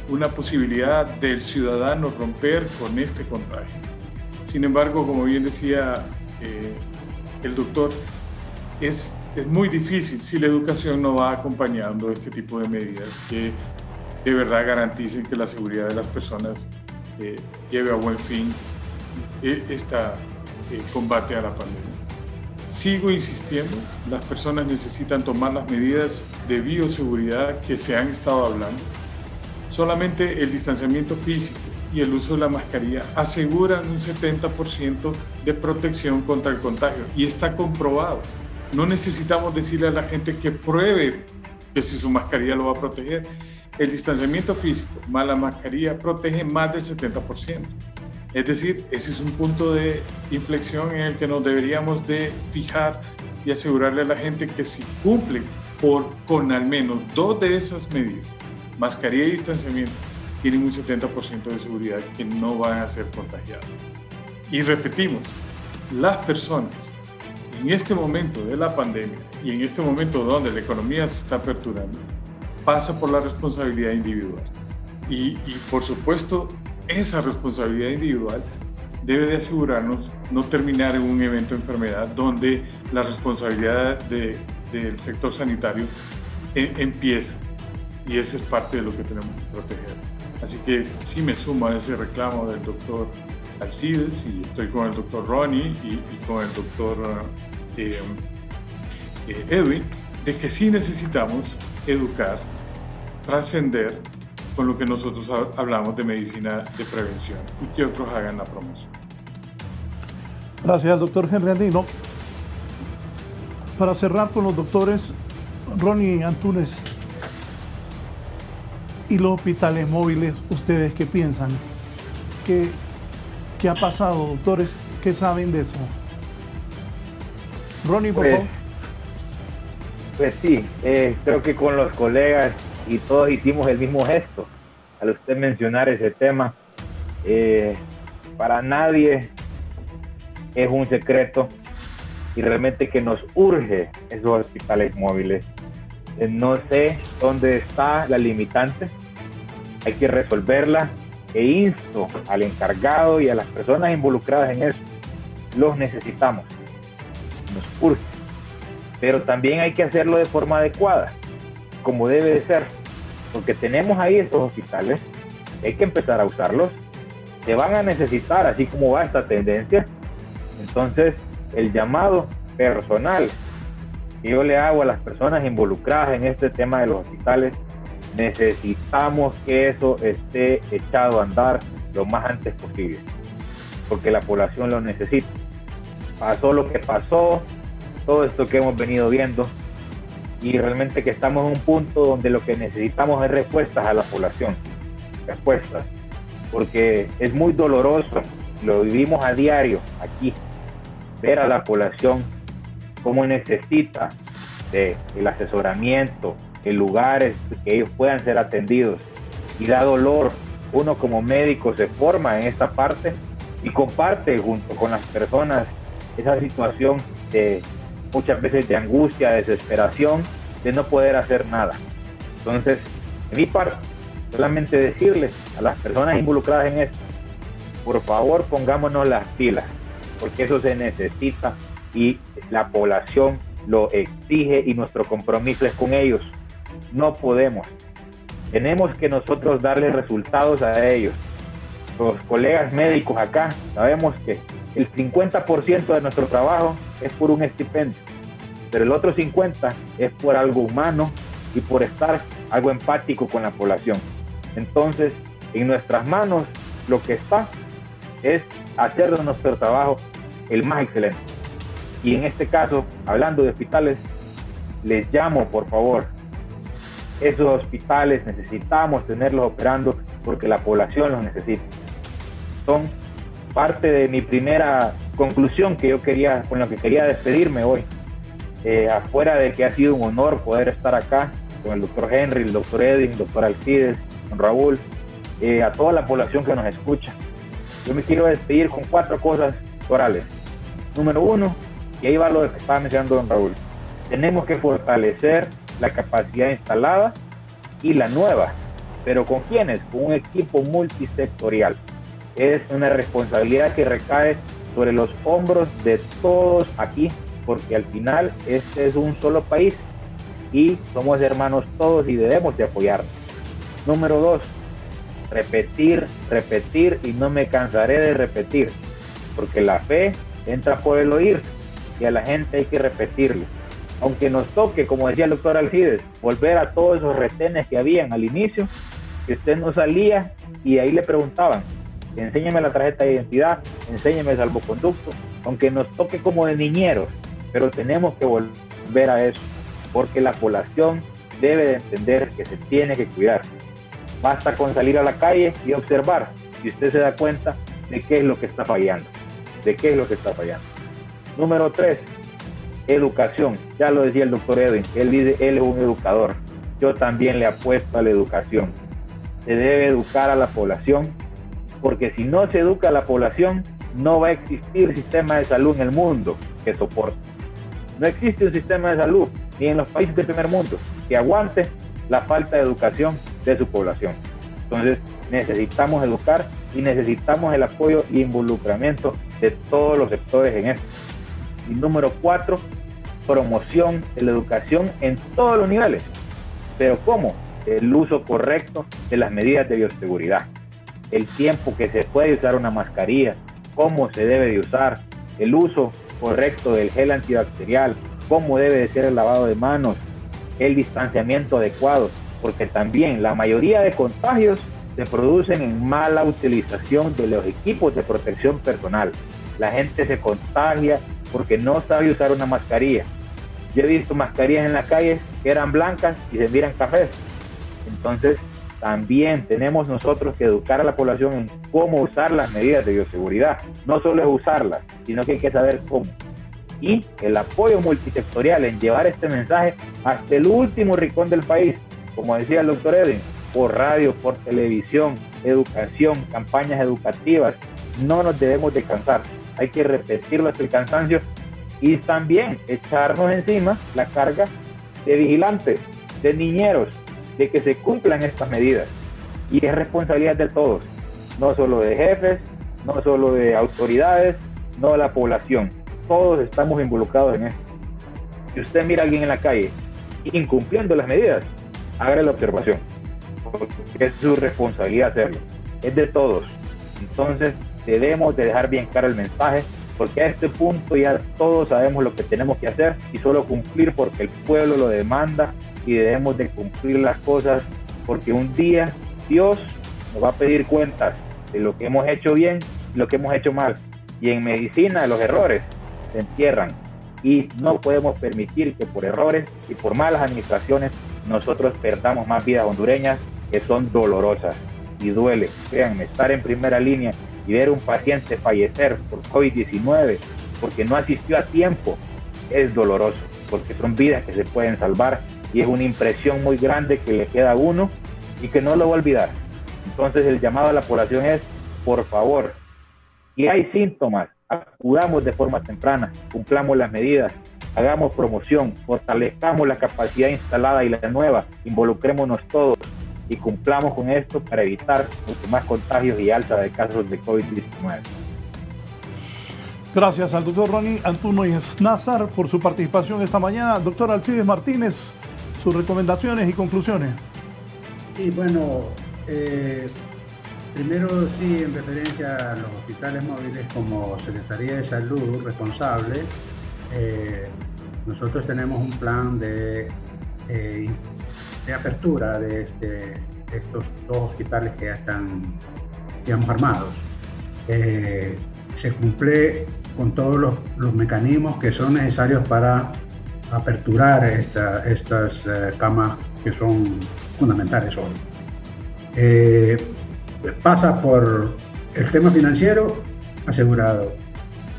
una posibilidad del ciudadano romper con este contagio. Sin embargo, como bien decía el doctor, es muy difícil si la educación no va acompañando este tipo de medidas que de verdad garanticen que la seguridad de las personas lleve a buen fin este combate a la pandemia. Sigo insistiendo, las personas necesitan tomar las medidas de bioseguridad que se han estado hablando. Solamente el distanciamiento físico y el uso de la mascarilla aseguran un 70% de protección contra el contagio, y está comprobado. No necesitamos decirle a la gente que pruebe que si su mascarilla lo va a proteger. El distanciamiento físico más la mascarilla protege más del 70%. Es decir, ese es un punto de inflexión en el que nos deberíamos de fijar y asegurarle a la gente que si cumple con al menos 2 de esas medidas, mascarilla y distanciamiento, tienen un 70% de seguridad que no van a ser contagiados. Y repetimos, las personas en este momento de la pandemia y en este momento donde la economía se está aperturando, pasa por la responsabilidad individual. Y por supuesto, esa responsabilidad individual debe de asegurarnos no terminar en un evento de enfermedad donde la responsabilidad del sector sanitario empieza. Y esa es parte de lo que tenemos que proteger. Así que sí me sumo a ese reclamo del doctor Alcides, y estoy con el doctor Ronnie y con el doctor Edwin, de que sí necesitamos educar, trascender con lo que nosotros hablamos de medicina de prevención, y que otros hagan la promoción. Gracias al doctor Henry Andino. Para cerrar con los doctores Ronnie Antunes y los hospitales móviles, ¿ustedes qué piensan? ¿Qué ha pasado, doctores? ¿Qué saben de eso? Ronnie, por favor. Pues sí, creo que con los colegas y todos hicimos el mismo gesto al usted mencionar ese tema. Para nadie es un secreto y realmente que nos urge esos hospitales móviles. No sé dónde está la limitante, hay que resolverla, e insto al encargado y a las personas involucradas en eso, los necesitamos, nos urge, pero también hay que hacerlo de forma adecuada, como debe de ser, porque tenemos ahí estos hospitales, hay que empezar a usarlos, se van a necesitar así como va esta tendencia. Entonces el llamado personal que yo le hago a las personas involucradas en este tema de los hospitales, necesitamos que eso esté echado a andar lo más antes posible, porque la población lo necesita. Pasó lo que pasó, todo esto que hemos venido viendo, y realmente que estamos en un punto donde lo que necesitamos es respuestas a la población, respuestas, porque es muy doloroso, lo vivimos a diario aquí, ver a la población cómo necesita el asesoramiento, en lugares que ellos puedan ser atendidos, y da dolor. Uno como médico se forma en esta parte y comparte junto con las personas esa situación de muchas veces de angustia, desesperación, de no poder hacer nada. Entonces, de mi parte, solamente decirles a las personas involucradas en esto, por favor pongámonos las pilas, porque eso se necesita y la población lo exige y nuestro compromiso es con ellos. No podemos. Tenemos que nosotros darle resultados a ellos. Los colegas médicos acá sabemos que el 50% de nuestro trabajo es por un estipendio, pero el otro 50% es por algo humano y por estar algo empático con la población. Entonces, en nuestras manos lo que está es hacer de nuestro trabajo el más excelente. Y en este caso, hablando de hospitales, les llamo, por favor, esos hospitales necesitamos tenerlos operando porque la población los necesita. Son parte de mi primera conclusión que yo quería, con la que quería despedirme hoy. Afuera de que ha sido un honor poder estar acá con el doctor Henry, el doctor Edwin, el doctor Alcides, con Raúl, a toda la población que nos escucha. Yo me quiero despedir con 4 cosas orales. Número 1, y ahí va lo que estaba mencionando don Raúl, tenemos que fortalecer la capacidad instalada y la nueva, pero ¿con quiénes? Con un equipo multisectorial. Es una responsabilidad que recae sobre los hombros de todos aquí, porque al final este es un solo país y somos hermanos todos y debemos de apoyarnos. Número 2, repetir y no me cansaré de repetir, porque la fe entra por el oír y a la gente hay que repetirle. Aunque nos toque, como decía el doctor Alcides, volver a todos esos retenes que habían al inicio, que usted no salía y ahí le preguntaban, enséñame la tarjeta de identidad, enséñame el salvoconducto, aunque nos toque como de niñeros, pero tenemos que volver a eso, porque la población debe de entender que se tiene que cuidar. Basta con salir a la calle y observar, y usted se da cuenta de qué es lo que está fallando, Número 3, educación. Ya lo decía el doctor Edwin, él es un educador. Yo también le apuesto a la educación. Se debe educar a la población, porque si no se educa a la población, no va a existir sistema de salud en el mundo que soporte. No existe un sistema de salud, ni en los países del primer mundo, que aguante la falta de educación de su población. Entonces, necesitamos educar y necesitamos el apoyo e involucramiento de todos los sectores en esto. Y número 4, promoción de la educación en todos los niveles. ¿Pero cómo? El uso correcto de las medidas de bioseguridad. El tiempo que se puede usar una mascarilla, cómo se debe de usar, el uso correcto del gel antibacterial, cómo debe de ser el lavado de manos, el distanciamiento adecuado, porque también la mayoría de contagios se producen en mala utilización de los equipos de protección personal. La gente se contagia porque no sabe usar una mascarilla. Yo he visto mascarillas en la calle que eran blancas y se miran cafés. Entonces, también tenemos nosotros que educar a la población en cómo usar las medidas de bioseguridad. No solo es usarlas, sino que hay que saber cómo. Y el apoyo multisectorial en llevar este mensaje hasta el último rincón del país, como decía el doctor Edwin, por radio, por televisión, educación, campañas educativas. No nos debemos de cansar. Hay que repetirlo hasta el cansancio y también echarnos encima la carga de vigilantes, de niñeros, de que se cumplan estas medidas. Y es responsabilidad de todos. no solo de jefes, no solo de autoridades, no de la población. Todos estamos involucrados en esto. Si usted mira a alguien en la calle incumpliendo las medidas, hágale la observación, porque es su responsabilidad hacerlo, es de todos. Entonces debemos de dejar bien claro el mensaje, porque a este punto ya todos sabemos lo que tenemos que hacer y solo cumplir porque el pueblo lo demanda, y debemos de cumplir las cosas porque un día Dios nos va a pedir cuentas de lo que hemos hecho bien y lo que hemos hecho mal. Y en medicina los errores se entierran y no podemos permitir que por errores y por malas administraciones nosotros perdamos más vidas hondureñas que son dolorosas y duele. Créanme, estar en primera línea y ver un paciente fallecer por COVID-19 porque no asistió a tiempo es doloroso, porque son vidas que se pueden salvar y es una impresión muy grande que le queda a uno y que no lo va a olvidar. Entonces el llamado a la población es, por favor, si hay síntomas, acudamos de forma temprana, cumplamos las medidas, hagamos promoción, fortalezcamos la capacidad instalada y la nueva, involucrémonos todos y cumplamos con esto para evitar mucho más contagios y alza de casos de COVID-19. Gracias al doctor Ronnie Antúnez Nazar por su participación esta mañana. Doctor Alcides Martínez, sus recomendaciones y conclusiones. Sí, bueno, primero sí, en referencia a los hospitales móviles, como Secretaría de Salud responsable, nosotros tenemos un plan de apertura de estos dos hospitales que ya están, digamos, armados. Se cumple con todos los mecanismos que son necesarios para aperturar estas camas que son fundamentales hoy. Pasa por el tema financiero, asegurado.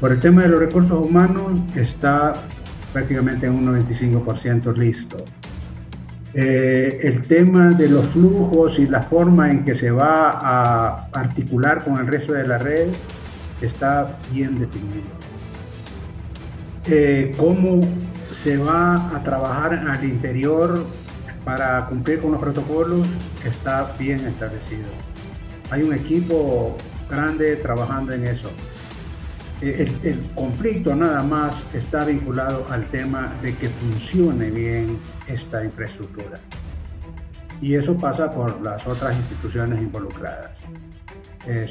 Por el tema de los recursos humanos, está prácticamente en un 95% listo. El tema de los flujos y la forma en que se va a articular con el resto de la red está bien definido. Cómo se va a trabajar al interior para cumplir con los protocolos está bien establecido. Hay un equipo grande trabajando en eso. El conflicto nada más está vinculado al tema de que funcione bien esta infraestructura. Y eso pasa por las otras instituciones involucradas.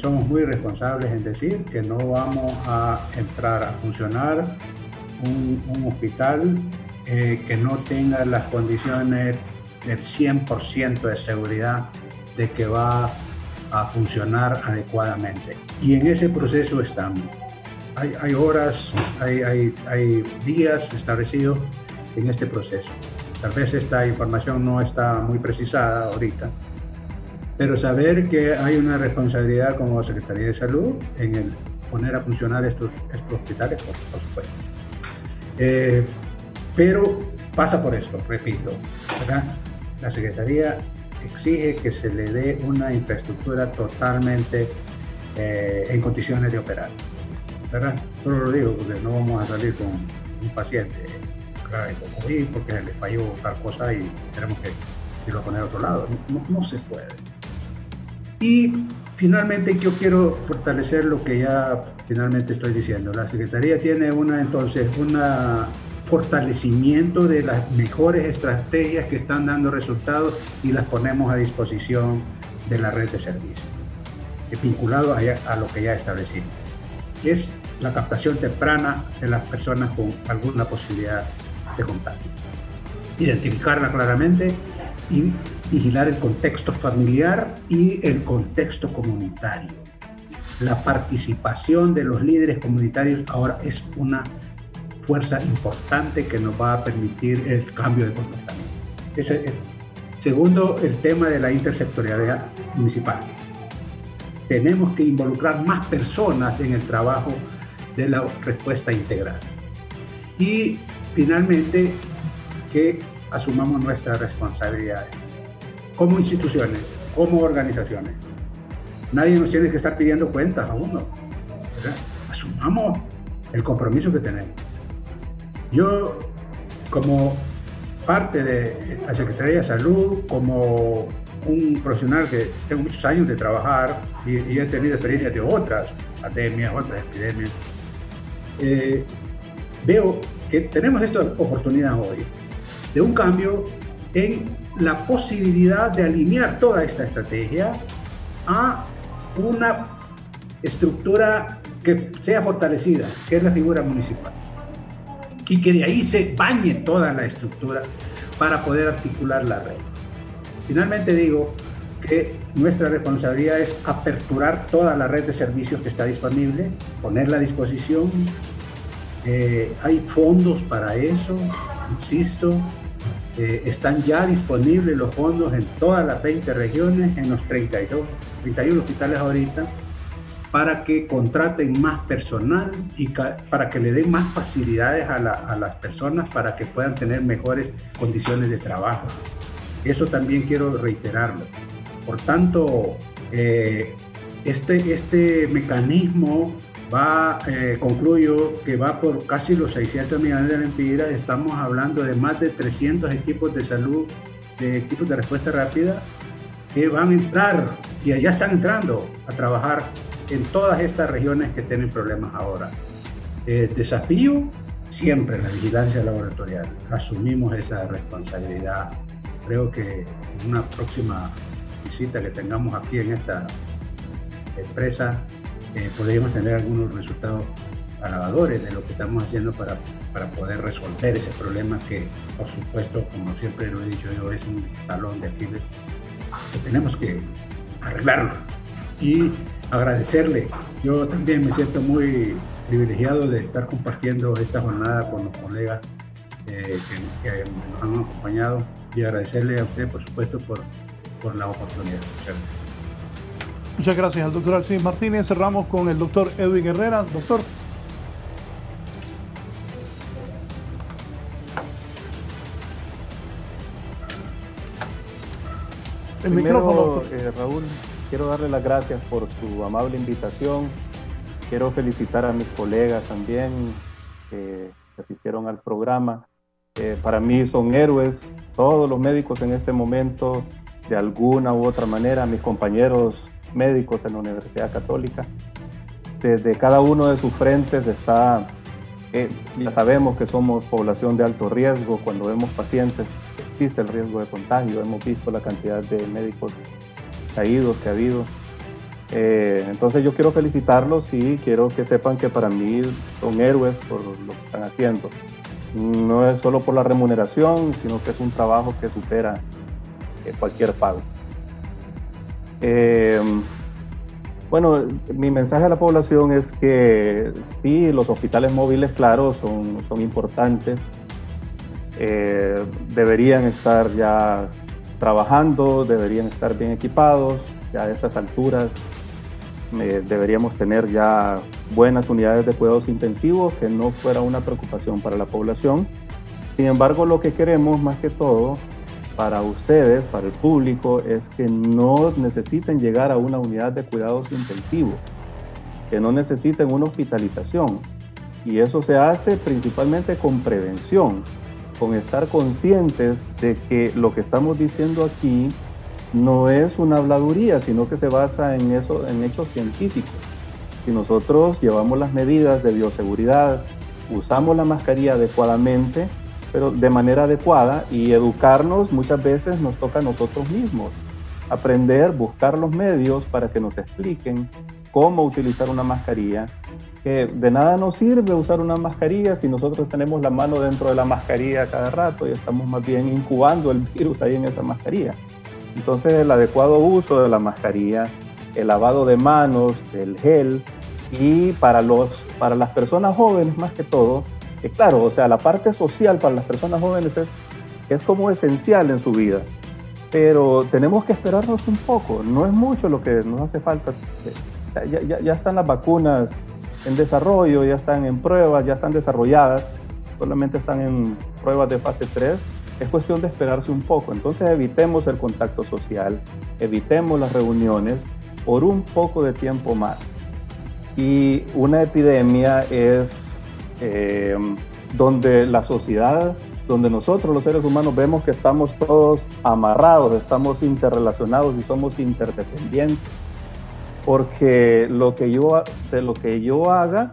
Somos muy responsables en decir que no vamos a entrar a funcionar un hospital que no tenga las condiciones del 100% de seguridad de que va a funcionar adecuadamente. Y en ese proceso estamos. Hay horas, hay días establecidos en este proceso. Tal vez esta información no está muy precisada ahorita, pero saber que hay una responsabilidad como Secretaría de Salud en el poner a funcionar estos hospitales, por supuesto. Pero pasa por esto, repito, ¿verdad? La Secretaría exige que se le dé una infraestructura totalmente en condiciones de operar, ¿verdad? Solo lo digo porque no vamos a salir con un paciente grave con COVID porque le falló tal cosa y tenemos que irlo a poner a otro lado. No se puede. Y finalmente yo quiero fortalecer lo que ya finalmente estoy diciendo. La Secretaría tiene un fortalecimiento de las mejores estrategias que están dando resultados y las ponemos a disposición de la red de servicios, vinculado a lo que ya establecimos. Es la captación temprana de las personas con alguna posibilidad de contagio. Identificarla claramente y vigilar el contexto familiar y el contexto comunitario. La participación de los líderes comunitarios ahora es una fuerza importante que nos va a permitir el cambio de comportamiento. Segundo, el tema de la intersectorialidad municipal. Tenemos que involucrar más personas en el trabajo de la respuesta integral. Y finalmente, que asumamos nuestras responsabilidades como instituciones, como organizaciones. Nadie nos tiene que estar pidiendo cuentas a uno, ¿verdad? Asumamos el compromiso que tenemos. Yo, como parte de la Secretaría de Salud, como un profesional que tengo muchos años de trabajar y he tenido experiencias de otras pandemias, otras epidemias, veo que tenemos esta oportunidad hoy de un cambio en la posibilidad de alinear toda esta estrategia a una estructura que sea fortalecida, que es la figura municipal, y que de ahí se bañe toda la estructura para poder articular la red. Finalmente digo que nuestra responsabilidad es aperturar toda la red de servicios que está disponible, ponerla a disposición. Hay fondos para eso, insisto, están ya disponibles los fondos en todas las 20 regiones, en los 31 hospitales ahorita, para que contraten más personal y para que le den más facilidades a las personas para que puedan tener mejores condiciones de trabajo. Eso también quiero reiterarlo. Por tanto, este mecanismo concluyo que va por casi los 600 millones de lempiras. Estamos hablando de más de 300 equipos de salud, de equipos de respuesta rápida, que van a entrar y ya están entrando a trabajar en todas estas regiones que tienen problemas ahora. El desafío siempre la vigilancia laboratorial. Asumimos esa responsabilidad. Creo que en una próxima visita que tengamos aquí en esta empresa podríamos tener algunos resultados alabadores de lo que estamos haciendo para poder resolver ese problema que, por supuesto, como siempre lo he dicho yo, es un talón de Aquiles que tenemos que arreglarlo. Y agradecerle, yo también me siento muy privilegiado de estar compartiendo esta jornada con los colegas que nos han acompañado, y agradecerle a usted, por supuesto, por la oportunidad. Muchas gracias al doctor Alcides Martínez. Cerramos con el doctor Edwin Herrera. Doctor. El micrófono. Raúl, quiero darle las gracias por su amable invitación. Quiero felicitar a mis colegas también que asistieron al programa. Para mí son héroes todos los médicos en este momento, de alguna u otra manera, mis compañeros médicos en la Universidad Católica. Desde cada uno de sus frentes está, ya sabemos que somos población de alto riesgo. Cuando vemos pacientes existe el riesgo de contagio. Hemos visto la cantidad de médicos caídos que ha habido. Entonces yo quiero felicitarlos y quiero que sepan que para mí son héroes por lo que están haciendo. No es solo por la remuneración, sino que es un trabajo que supera cualquier pago. Bueno, mi mensaje a la población es que sí, los hospitales móviles, claro, son importantes. Deberían estar ya trabajando, deberían estar bien equipados. Ya a estas alturas deberíamos tener ya buenas unidades de cuidados intensivos, que no fuera una preocupación para la población. Sin embargo, lo que queremos más que todo para ustedes, para el público, es que no necesiten llegar a una unidad de cuidados intensivos, que no necesiten una hospitalización. Y eso se hace principalmente con prevención, con estar conscientes de que lo que estamos diciendo aquí no es una habladuría, sino que se basa en hechos científicos. Si nosotros llevamos las medidas de bioseguridad, usamos la mascarilla adecuadamente, pero de manera adecuada, y educarnos muchas veces nos toca a nosotros mismos. Aprender, buscar los medios para que nos expliquen cómo utilizar una mascarilla, que de nada nos sirve usar una mascarilla si nosotros tenemos la mano dentro de la mascarilla cada rato y estamos más bien incubando el virus ahí en esa mascarilla. Entonces el adecuado uso de la mascarilla, el lavado de manos, el gel, y para las personas jóvenes más que todo, claro, o sea, la parte social para las personas jóvenes es como esencial en su vida, pero tenemos que esperarnos un poco, no es mucho lo que nos hace falta. Ya están las vacunas en desarrollo, ya están en pruebas, ya están desarrolladas, solamente están en pruebas de fase 3, es cuestión de esperarse un poco. Entonces evitemos el contacto social, evitemos las reuniones por un poco de tiempo más. Y una epidemia es donde la sociedad, donde nosotros los seres humanos vemos que estamos todos amarrados, estamos interrelacionados y somos interdependientes, porque de lo que yo haga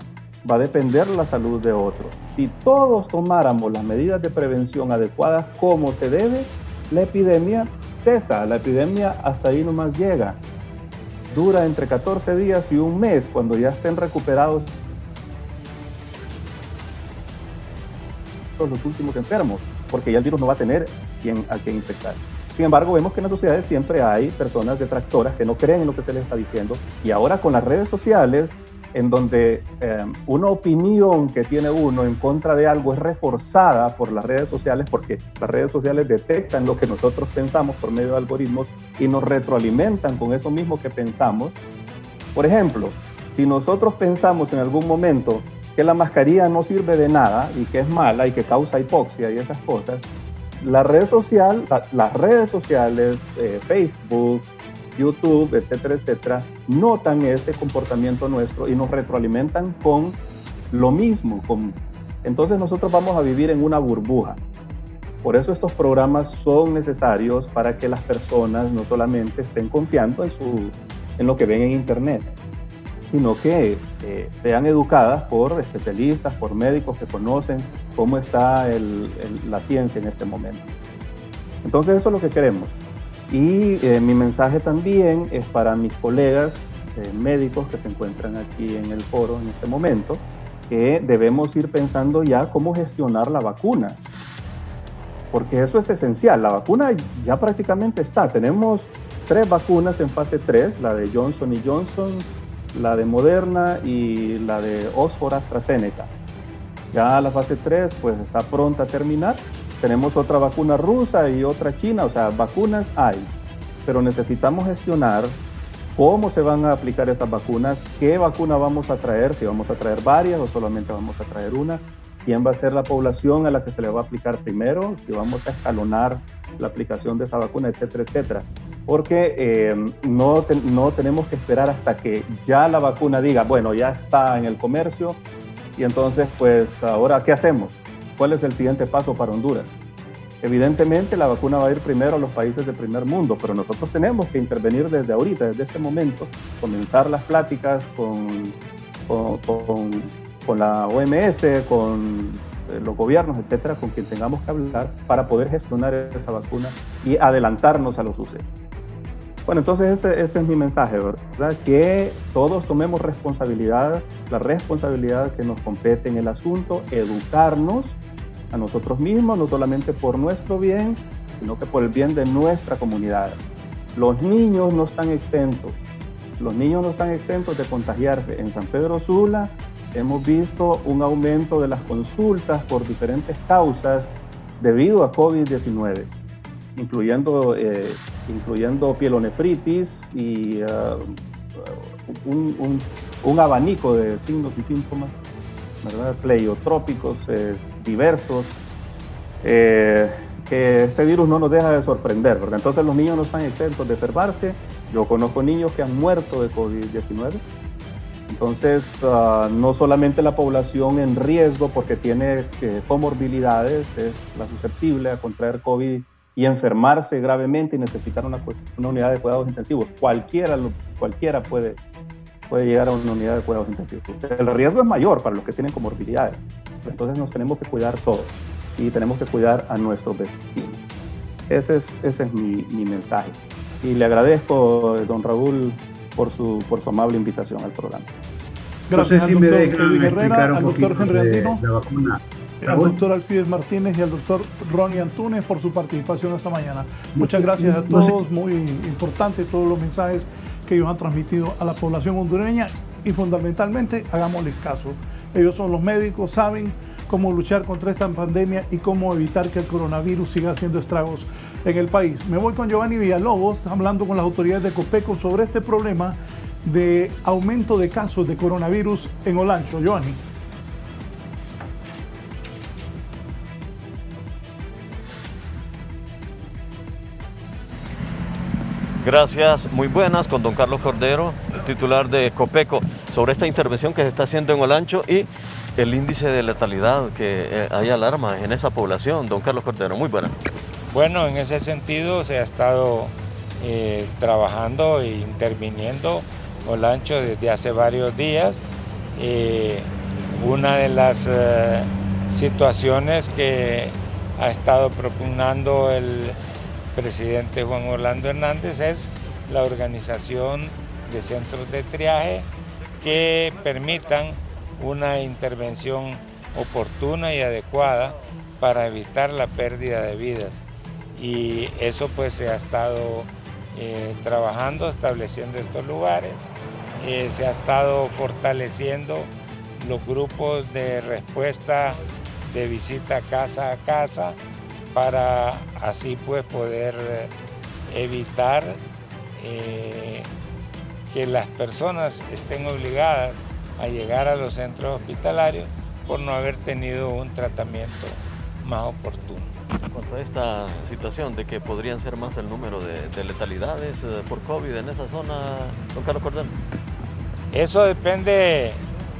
va a depender la salud de otros. Si todos tomáramos las medidas de prevención adecuadas como se debe, la epidemia cesa, la epidemia hasta ahí nomás llega. Dura entre 14 días y un mes cuando ya estén recuperados los últimos enfermos, porque ya el virus no va a tener a quien infectar. Sin embargo, vemos que en las sociedades siempre hay personas detractoras que no creen en lo que se les está diciendo, y ahora con las redes sociales, en donde una opinión que tiene uno en contra de algo es reforzada por las redes sociales, porque las redes sociales detectan lo que nosotros pensamos por medio de algoritmos y nos retroalimentan con eso mismo que pensamos. Por ejemplo, si nosotros pensamos en algún momento que la mascarilla no sirve de nada y que es mala y que causa hipoxia y esas cosas, las redes sociales, Facebook, YouTube, etcétera, etcétera, notan ese comportamiento nuestro y nos retroalimentan con lo mismo. Entonces nosotros vamos a vivir en una burbuja. Por eso estos programas son necesarios para que las personas no solamente estén confiando en lo que ven en Internet, sino que sean educadas por especialistas, por médicos que conocen cómo está la ciencia en este momento. Entonces eso es lo que queremos. Y mi mensaje también es para mis colegas médicos que se encuentran aquí en el foro en este momento, que debemos ir pensando ya cómo gestionar la vacuna, porque eso es esencial. La vacuna ya prácticamente está. Tenemos 3 vacunas en fase 3, la de Johnson & Johnson, la de Moderna y la de Oxford AstraZeneca. Ya la fase 3 pues está pronta a terminar. Tenemos otra vacuna rusa y otra china, o sea, vacunas hay, pero necesitamos gestionar cómo se van a aplicar esas vacunas, qué vacuna vamos a traer, si vamos a traer varias o solamente vamos a traer una, quién va a ser la población a la que se le va a aplicar primero, si vamos a escalonar la aplicación de esa vacuna, etcétera, etcétera. Porque no tenemos que esperar hasta que ya la vacuna diga, bueno, ya está en el comercio, y entonces, pues, ahora, ¿qué hacemos? ¿Cuál es el siguiente paso para Honduras? Evidentemente la vacuna va a ir primero a los países del primer mundo, pero nosotros tenemos que intervenir desde ahorita, desde este momento, comenzar las pláticas con la OMS, con los gobiernos, etcétera, con quien tengamos que hablar para poder gestionar esa vacuna y adelantarnos a los sucesos. Bueno, entonces ese es mi mensaje, ¿verdad? Que todos tomemos responsabilidad, la responsabilidad que nos compete en el asunto, educarnos a nosotros mismos, no solamente por nuestro bien, sino que por el bien de nuestra comunidad. Los niños no están exentos. Los niños no están exentos de contagiarse. En San Pedro Sula hemos visto un aumento de las consultas por diferentes causas debido a COVID-19, incluyendo pielonefritis y un abanico de signos y síntomas, ¿verdad? Pleiotrópicos diversos, que este virus no nos deja de sorprender, ¿verdad? Entonces los niños no están exentos de enfermarse. Yo conozco niños que han muerto de COVID-19. Entonces, no solamente la población en riesgo porque tiene comorbilidades es la susceptible a contraer COVID y enfermarse gravemente y necesitar una unidad de cuidados intensivos. Cualquiera puede llegar a una unidad de cuidados intensivos. El riesgo es mayor para los que tienen comorbilidades. Entonces nos tenemos que cuidar todos y tenemos que cuidar a nuestros vecinos. Ese es mi mensaje. Y le agradezco, don Raúl, por su amable invitación al programa. Gracias al doctor Edwin Herrera, al doctor doctor Henry Andino, la vacuna. al doctor Alcides Martínez y al doctor Ronnie Antunes por su participación esta mañana. Muchas gracias a todos, muy importante todos los mensajes que ellos han transmitido a la población hondureña y fundamentalmente hagámosles caso. Ellos son los médicos, saben cómo luchar contra esta pandemia y cómo evitar que el coronavirus siga haciendo estragos en el país. Me voy con Giovanni Villalobos, hablando con las autoridades de Copeco sobre este problema de aumento de casos de coronavirus en Olancho. Giovanni. Gracias, muy buenas, con don Carlos Cordero, titular de Copeco. sobre esta intervención que se está haciendo en Olancho y el índice de letalidad que hay alarma en esa población. Don Carlos Cordero, muy buena. Bueno, en ese sentido se ha estado trabajando e interviniendo Olancho desde hace varios días. Una de las situaciones que ha estado propugnando el presidente Juan Orlando Hernández es la organización de centros de triaje que permitan una intervención oportuna y adecuada para evitar la pérdida de vidas. Y eso pues se ha estado trabajando, estableciendo estos lugares, se ha estado fortaleciendo los grupos de respuesta de visita casa a casa para así pues poder evitar que las personas estén obligadas a llegar a los centros hospitalarios por no haber tenido un tratamiento más oportuno. En cuanto a esta situación de que podrían ser más el número de letalidades por COVID en esa zona, don Carlos Cordero. Eso depende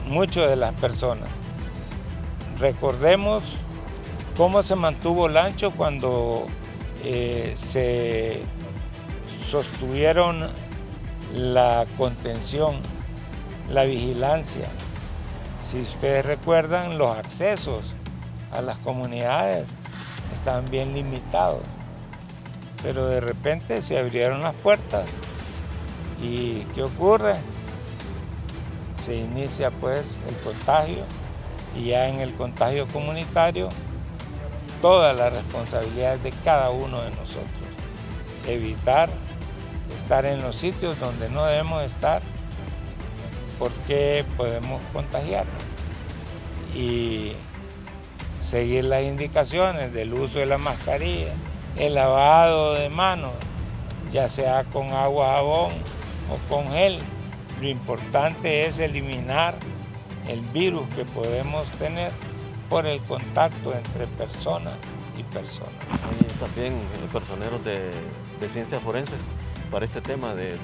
mucho de las personas. Recordemos cómo se mantuvo Olancho cuando se sostuvieron la contención, la vigilancia. Si ustedes recuerdan, los accesos a las comunidades estaban bien limitados, pero de repente se abrieron las puertas y ¿qué ocurre? Se inicia pues el contagio y ya en el contagio comunitario toda la responsabilidad es de cada uno de nosotros. Evitar estar en los sitios donde no debemos estar porque podemos contagiarnos y seguir las indicaciones del uso de la mascarilla, el lavado de manos, ya sea con agua, jabón o con gel. Lo importante es eliminar el virus que podemos tener por el contacto entre persona y persona. Hay también personeros de ciencias forenses para este tema de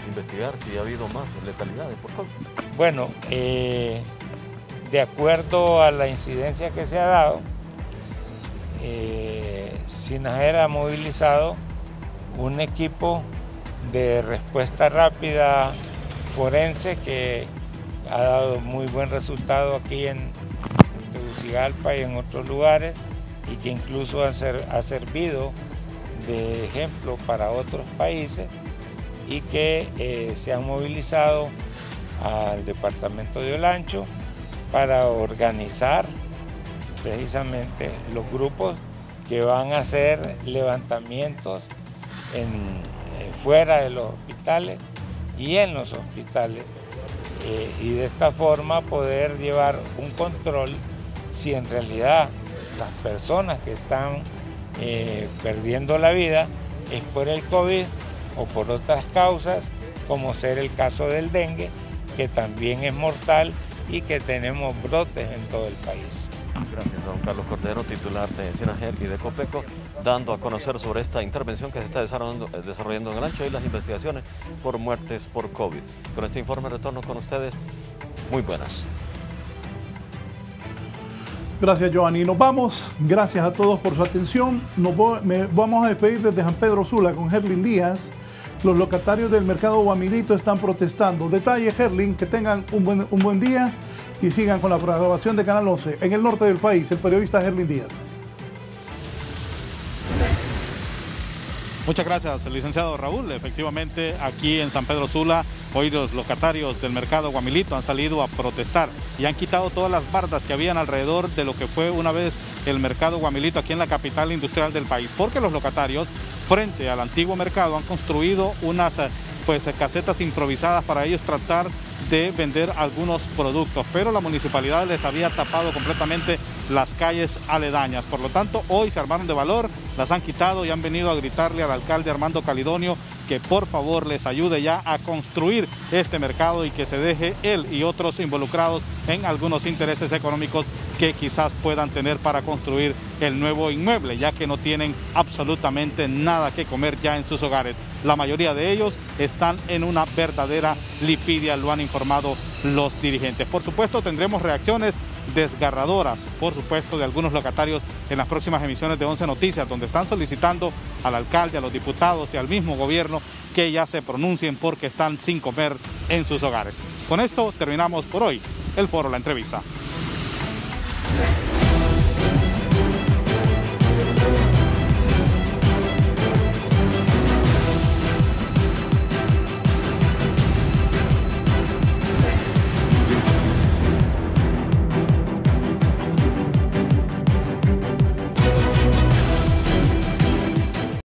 investigar si ha habido más letalidades por COVID. Bueno, de acuerdo a la incidencia que se ha dado, SINAJER ha movilizado un equipo de respuesta rápida forense que ha dado muy buen resultado aquí en Tegucigalpa y en otros lugares y que incluso ha servido de ejemplo para otros países y que se han movilizado al departamento de Olancho para organizar precisamente los grupos que van a hacer levantamientos fuera de los hospitales y en los hospitales y de esta forma poder llevar un control si en realidad las personas que están perdiendo la vida es por el COVID o por otras causas, como ser el caso del dengue, que también es mortal y que tenemos brotes en todo el país. Gracias, don Carlos Cordero, titular de SINAJER y de COPECO, dando a conocer sobre esta intervención que se está desarrollando en Olancho y las investigaciones por muertes por COVID. Con este informe retorno con ustedes. Muy buenas. Gracias, Giovanni. Nos vamos. Gracias a todos por su atención. Vamos a despedir desde San Pedro Sula con Herlin Díaz. Los locatarios del mercado Guamilito están protestando. Detalle, Herlin, que tengan un buen día y sigan con la programación de Canal 11. En el norte del país, el periodista Herlin Díaz. Muchas gracias, licenciado Raúl. Efectivamente, aquí en San Pedro Sula, hoy los locatarios del mercado Guamilito han salido a protestar y han quitado todas las bardas que habían alrededor de lo que fue una vez el mercado Guamilito aquí en la capital industrial del país, porque los locatarios, frente al antiguo mercado, han construido unas casetas improvisadas para ellos tratar de vender algunos productos, pero la municipalidad les había tapado completamente las calles aledañas. Por lo tanto, hoy se armaron de valor, las han quitado y han venido a gritarle al alcalde Armando Calidonio que por favor les ayude ya a construir este mercado y que se deje él y otros involucrados en algunos intereses económicos que quizás puedan tener para construir el nuevo inmueble, ya que no tienen absolutamente nada que comer ya en sus hogares. La mayoría de ellos están en una verdadera lipidia, lo han informado los dirigentes. Por supuesto, tendremos reacciones desgarradoras, por supuesto, de algunos locatarios en las próximas emisiones de 11 Noticias, donde están solicitando al alcalde, a los diputados y al mismo gobierno que ya se pronuncien porque están sin comer en sus hogares. Con esto terminamos por hoy el foro La Entrevista.